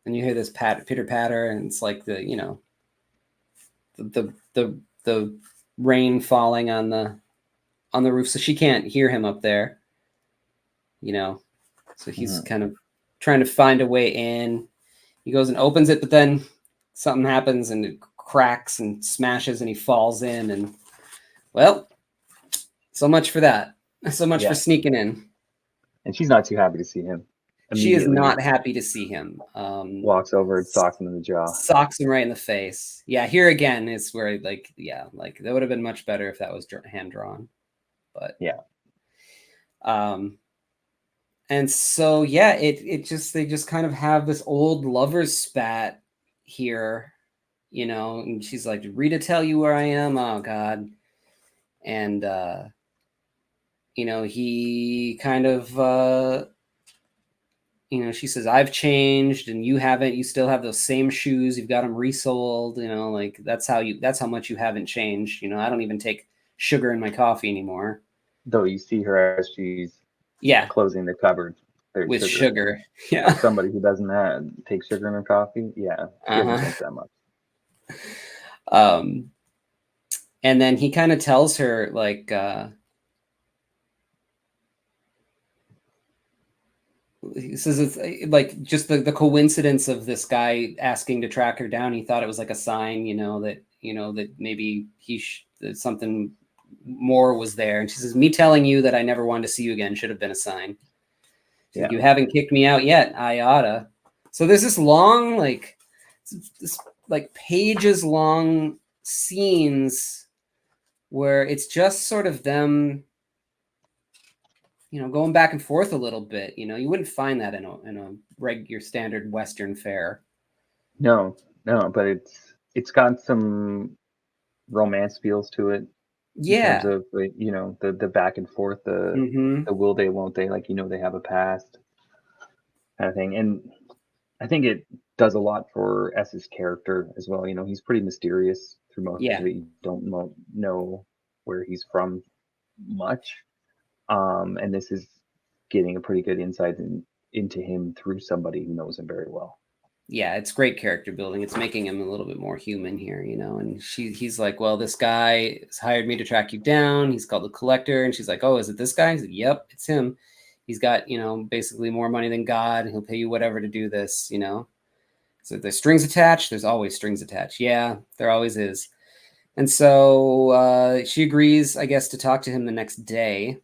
And you hear this pitter patter, and it's like the, you know, the rain falling on the roof, so she can't hear him up there. You know, so he's kind of trying to find a way in. He goes and opens it, but then something happens and it cracks and smashes, and he falls in, and well, so much for that. So much for sneaking in. And she's not too happy to see him. She is not happy to see him. Walks over and socks him in the jaw. Socks him right in the face. Yeah, here again is where like that would have been much better if that was hand drawn. But and so it just, they just kind of have this old lovers spat here, you know, and she's like, "Did Rita tell you where I am?" Oh God. And you know, he kind of you know, she says, "I've changed and you haven't. You still have those same shoes. You've got them resold, you know, like that's how much you haven't changed. You know, I don't even take sugar in my coffee anymore." Though you see her as she's closing the cupboard with sugar. Yeah. Like somebody who doesn't take sugar in her coffee. Yeah. She doesn't drink that much. And then he kind of tells her, like, he says it's like just the coincidence of this guy asking to track her down. He thought it was like a sign, that maybe that something more was there. And she says, me telling you that I never wanted to see you again should have been a sign. She's like, you haven't kicked me out yet. I oughta. So there's this long, pages long scenes where it's just sort of them, going back and forth a little bit. You wouldn't find that in a regular standard Western fare. No, but it's got some romance feels to it. Yeah. In terms of the back and forth, the will they, won't they, like, they have a past kind of thing. And I think it does a lot for S's character as well. He's pretty mysterious through most of it. You don't know where he's from much. And this is getting a pretty good insight into him through somebody who knows him very well. Yeah, it's great character building. It's making him a little bit more human here, and he's like, well, this guy has hired me to track you down. He's called the Collector. And she's like, oh, is it this guy? He's like, yep, it's him. He's got, basically more money than God. He'll pay you whatever to do this, So there's strings attached. There's always strings attached. Yeah, there always is. And so she agrees, I guess, to talk to him the next day.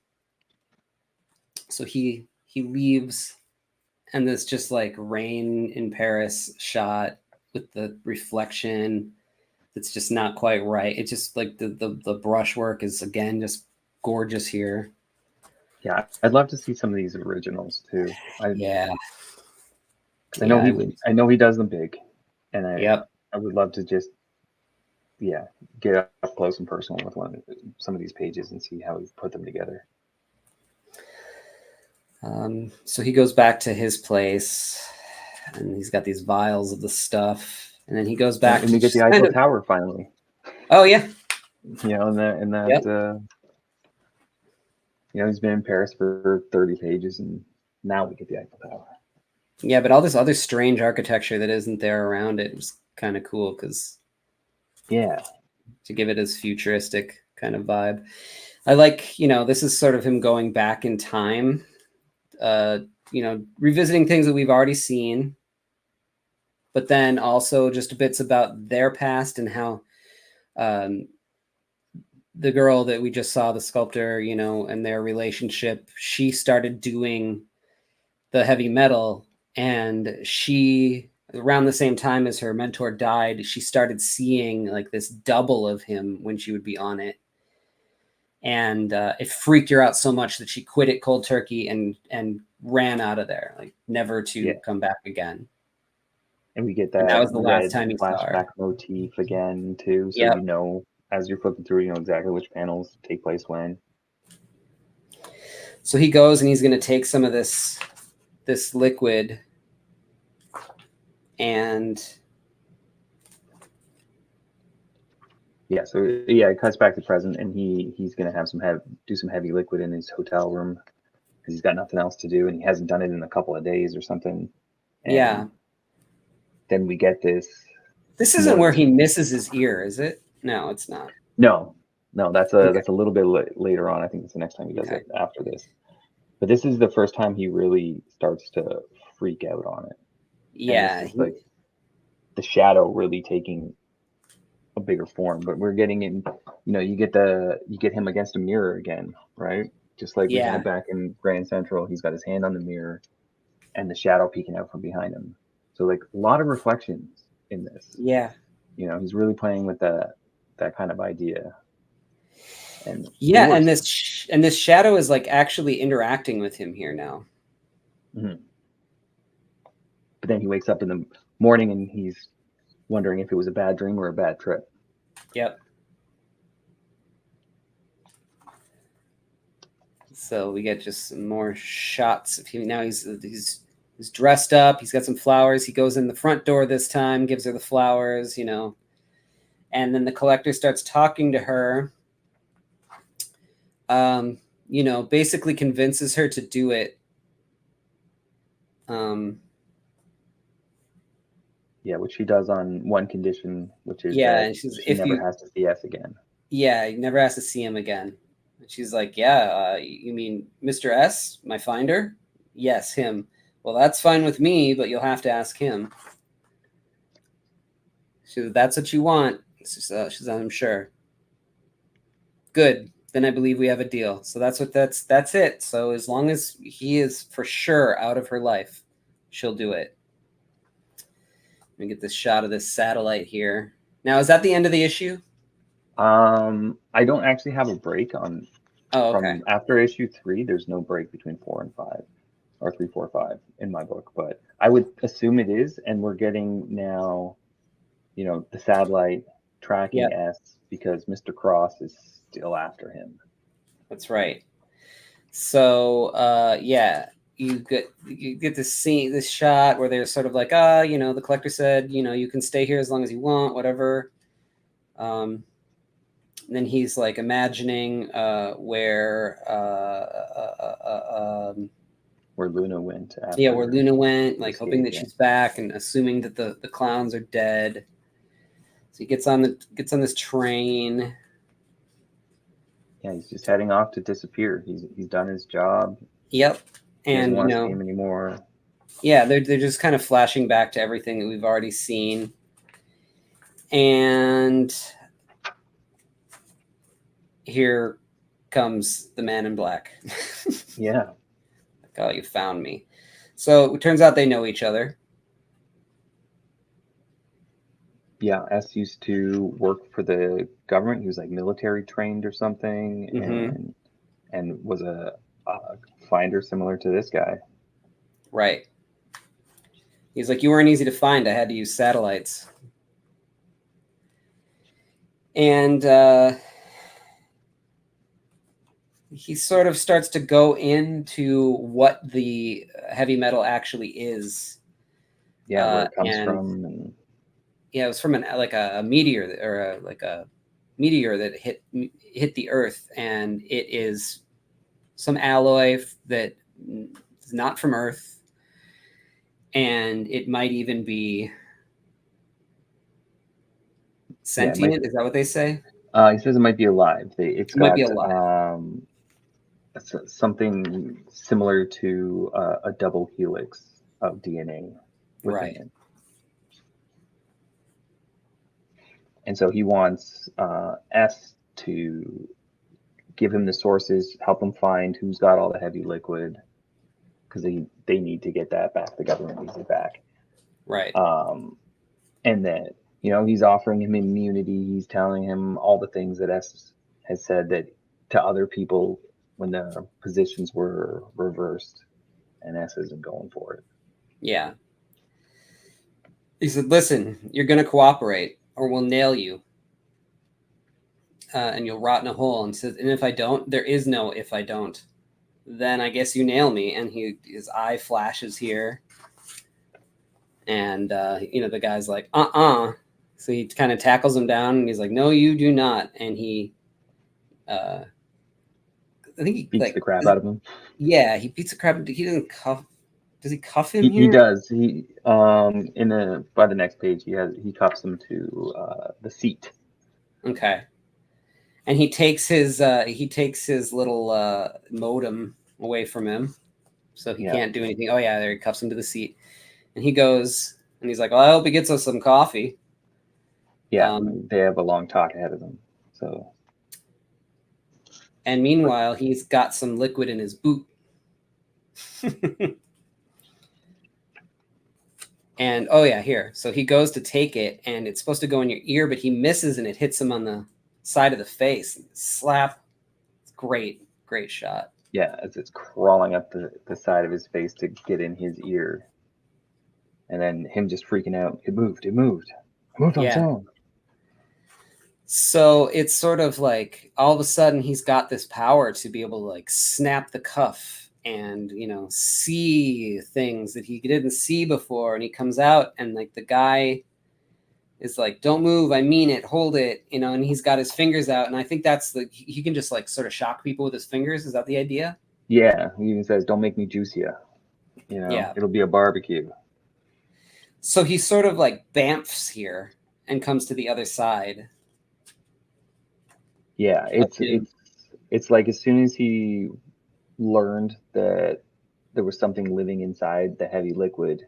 So he leaves. And this just like rain in Paris shot with the reflection. It's just not quite right. It's just like the brushwork is, again, just gorgeous here. Yeah, I'd love to see some of these originals too. Yeah. I know he does them big, and I would love to just get up close and personal with some of these pages and see how he put them together. So he goes back to his place, and he's got these vials of the stuff, and then he goes back. And we get the Eiffel Tower finally. Oh yeah. He's been in Paris for 30 pages, and now we get the Eiffel Tower. Yeah, but all this other strange architecture that isn't there around it was kind of cool because, to give it his futuristic kind of vibe. I like, this is sort of him going back in time. Revisiting things that we've already seen, but then also just bits about their past and how the girl that we just saw, the sculptor, and their relationship, she started doing the heavy metal, and she, around the same time as her mentor died, she started seeing like this double of him when she would be on it. And it freaked her out so much that she quit it cold turkey and ran out of there, like never to come back again. And we get that was the last time he saw her. Flashback motif again too, so as you're flipping through, exactly which panels take place when. So he goes and he's going to take some of this liquid, and it cuts back to present, and he's going to have do some heavy liquid in his hotel room because he's got nothing else to do, and he hasn't done it in a couple of days or something. And then we get this. This isn't where he misses his ear, is it? No, it's not. No, that's a little bit later on. I think it's the next time he does it after this. But this is the first time he really starts to freak out on it. Yeah, like the shadow really taking a bigger form. But we're getting in. You get him against a mirror again, right? Just like we had back in Grand Central. He's got his hand on the mirror, and the shadow peeking out from behind him. So like a lot of reflections in this. Yeah. He's really playing with that kind of idea. And and this shadow is like actually interacting with him here now. Mm-hmm. But then he wakes up in the morning and he's wondering if it was a bad dream or a bad trip. Yep. So we get just some more shots of him. Now he's dressed up. He's got some flowers. He goes in the front door this time, gives her the flowers, and then the Collector starts talking to her. Basically convinces her to do it. Which she does on one condition, which is that she never has to see S again. Yeah, you never asked to see him again. And she's like, yeah, you mean Mr. S, my finder? Yes, him. Well, that's fine with me, but you'll have to ask him. She said, that's what you want. She said, I'm sure. Good. Then I believe we have a deal. So that's it. So as long as he is for sure out of her life, she'll do it. Let me get this shot of this satellite here. Now, is that the end of the issue? I don't actually have a break on. Oh, okay. From after issue 3, there's no break between 4 and 5, or 3, 4, 5 in my book. But I would assume it is, and we're getting now, the satellite tracking S because Mr. Cross is still after him. That's right. So, yeah, you get this scene, this shot where they're sort of like, the collector said, you can stay here as long as you want, whatever. And then he's like imagining where Luna went. Where Luna went, like hoping that she's back and assuming that the clowns are dead. So he gets on this train. Yeah, he's just heading off to disappear. He's done his job. Yep. He doesn't want to see him anymore. Yeah, they're just kind of flashing back to everything that we've already seen. And here comes the man in black. Yeah. Oh, you found me. So it turns out they know each other. Yeah, S used to work for the government. He was like military trained or something, and was a finder similar to this guy. Right. He's like, you weren't easy to find. I had to use satellites. And he sort of starts to go into what the heavy metal actually is. Yeah, where it comes from. Yeah, it was from a meteor or a meteor that hit the Earth, and it is some alloy that is not from Earth, and it might even be sentient. Is that what they say? He says it might be alive. It might be alive. Something similar to a double helix of DNA within it. And so he wants S to give him the sources, help him find who's got all the heavy liquid, because they need to get that back. The government needs it back. Right. And that, he's offering him immunity. He's telling him all the things that S has said that to other people when the positions were reversed, and S isn't going for it. Yeah. He said, listen, you're going to cooperate or we'll nail you. And you'll rot in a hole. And says, and if I don't, there is no if I don't. Then I guess you nail me. And his eye flashes here. And, the guy's like, So he kind of tackles him down. And he's like, no, you do not. And he, I think he beats the crap out of him. Yeah, he beats the crap. He doesn't cuff. Does he cuff him here? He does. He by the next page he cuffs him to the seat. Okay. And he takes his little modem away from him, so he can't do anything. Oh yeah, there he cuffs him to the seat, and he goes and he's like, "Well, I hope he gets us some coffee." Yeah, they have a long talk ahead of them. So. And meanwhile, he's got some liquid in his boot. And here. So he goes to take it, and it's supposed to go in your ear, but he misses, and it hits him on the side of the face. Slap. It's great shot. Yeah, as it's crawling up the side of his face to get in his ear. And then him just freaking out. It moved on its own. So it's sort of like all of a sudden he's got this power to be able to like snap the cuff and, see things that he didn't see before. And he comes out and like the guy is like, don't move. I mean it. Hold it. And he's got his fingers out. And I think that's he can just like sort of shock people with his fingers. Is that the idea? Yeah. He even says, don't make me juice you. It'll be a barbecue. So he sort of like bamfs here and comes to the other side. Yeah, it's like as soon as he learned that there was something living inside the heavy liquid,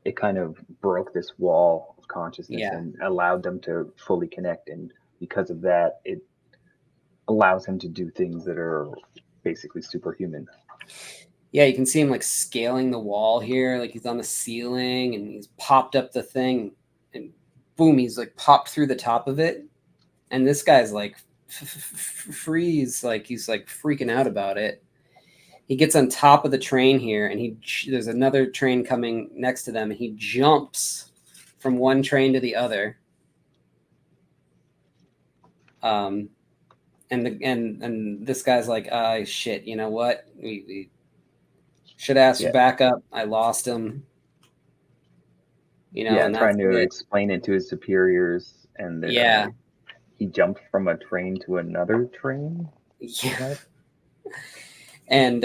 it kind of broke this wall of consciousness Yeah. and allowed them to fully connect. And because of that, it allows him to do things that are basically superhuman. Yeah, you can see him like scaling the wall here, like he's on the ceiling and he's popped up the thing and boom, he's like popped through the top of it. And this guy's like freeze, like he's like freaking out about it. He gets on top of the train here and there's another train coming next to them and he jumps from one train to the other. And this guy's like, shit, you know what? We should ask for backup. I lost him. You know, and trying that's to it. explain it to his superiors, and that he jumped from a train to another train. Yeah. And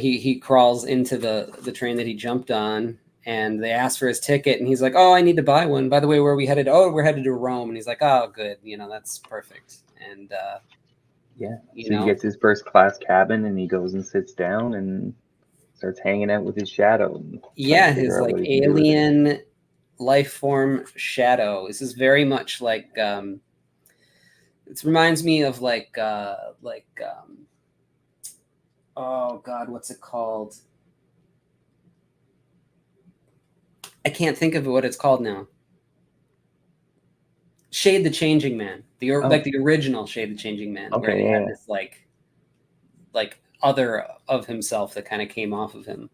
he crawls into the train that he jumped on, and they ask for his ticket, and he's like, "Oh, I need to buy one. By the way, where are we headed? Oh, we're headed to Rome." And he's like, "Oh, good. That's perfect." And so he gets his first class cabin, and he goes and sits down and starts hanging out with his shadow. Yeah, his like alien life form shadow. This is very much like it reminds me of oh god, what's it called? I can't think of what it's called now. Shade the Changing Man, like the original Shade the Changing Man, where he had this like other of himself that kind of came off of him.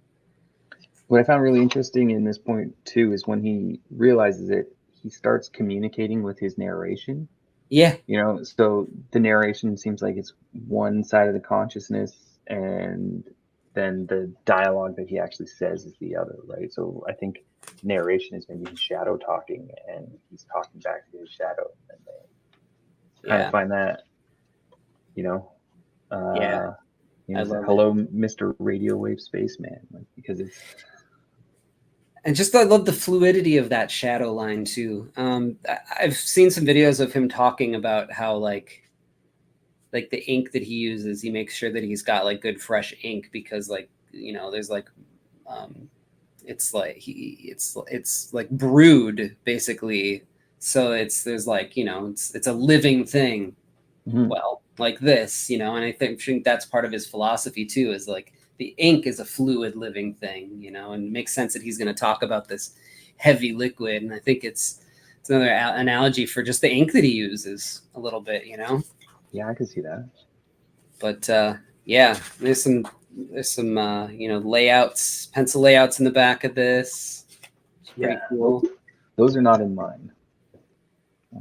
What I found really interesting in this point too is when he realizes it, he starts communicating with his narration. Yeah. So the narration seems like it's one side of the consciousness, and then the dialogue that he actually says is the other, right? So I think narration is maybe his shadow talking, and he's talking back to his shadow. And they kind of find that, I love hello, Mr. Radio Wave Spaceman, like, because it's. And just I love the fluidity of that shadow line too. I've seen some videos of him talking about how like the ink that he uses, he makes sure that he's got like good fresh ink because there's like it's like it's like brewed basically. So there's like it's a living thing. Mm-hmm. Well, like this, and I think that's part of his philosophy too, is like the ink is a fluid living thing, and it makes sense that he's going to talk about this heavy liquid. And I think it's another analogy for just the ink that he uses a little bit, Yeah, I can see that. But there's some layouts, pencil layouts in the back of this. It's pretty cool. Those are not in mine,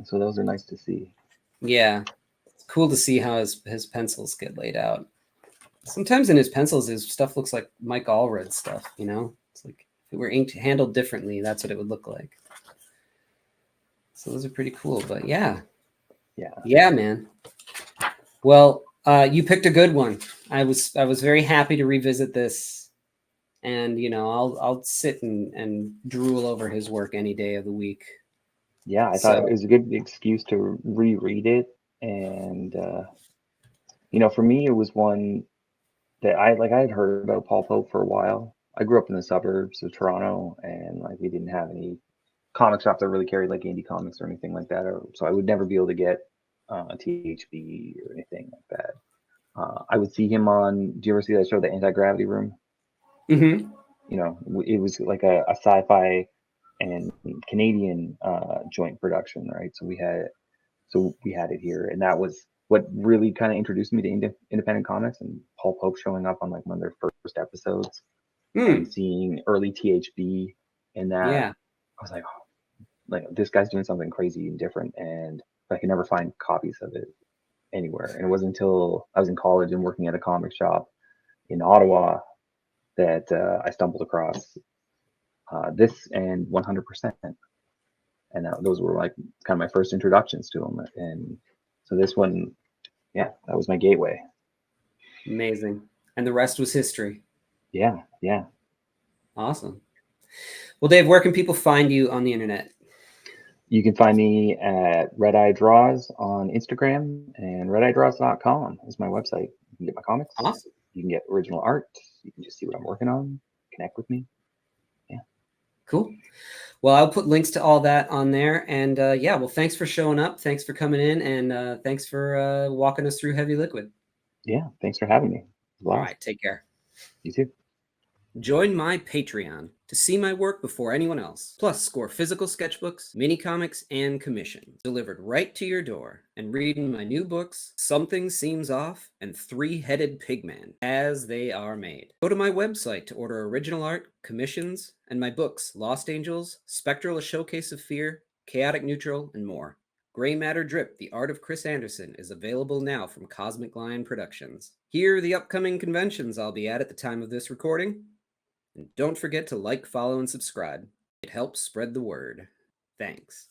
so those are nice to see. Yeah, it's cool to see how his pencils get laid out. Sometimes in his pencils, his stuff looks like Mike Allred stuff. It's like if it were handled differently, that's what it would look like. So those are pretty cool. But yeah, man. Well, you picked a good one. I was very happy to revisit this, and I'll sit and drool over his work any day of the week. Yeah, I thought it was a good excuse to reread it, and for me, it was one that I had heard about Paul Pope for a while. I grew up in the suburbs of Toronto, and we didn't have any comic shop that really carried like indie comics or anything like that, so I would never be able to get a THB or anything like that. I would see him on. Do you ever see that show, The Anti-Gravity Room? Mm-hmm. It was like a sci-fi and Canadian joint production, right? So we had it here, and that was what really kind of introduced me to independent comics, and Paul Pope showing up on like one of their first episodes and seeing early THB, and that I was like, oh, this guy's doing something crazy and different, and I could never find copies of it anywhere. And it wasn't until I was in college and working at a comic shop in Ottawa that I stumbled across this and 100%. And those were like kind of my first introductions to him. And so this one, that was my gateway. Amazing. And the rest was history. Yeah. Awesome. Well, Dave, where can people find you on the internet? You can find me at Red Eye Draws on Instagram, and redeyedraws.com is my website. You can get my comics. Awesome. You can get original art. You can just see what I'm working on, connect with me. Yeah. Cool. Well, I'll put links to all that on there. And yeah, well, thanks for showing up. Thanks for coming in. And thanks for walking us through Heavy Liquid. Yeah. Thanks for having me. All right. Take care. You too. Join my Patreon to see my work before anyone else. Plus, score physical sketchbooks, mini comics, and commissions delivered right to your door. And reading my new books, Something Seems Off and Three-Headed Pigman, as they are made. Go to my website to order original art, commissions, and my books, Lost Angels, Spectral: A Showcase of Fear, Chaotic Neutral, and more. Gray Matter Drip, The Art of Chris Anderson, is available now from Cosmic Lion Productions. Here are the upcoming conventions I'll be at the time of this recording. And don't forget to like, follow, and subscribe. It helps spread the word. Thanks.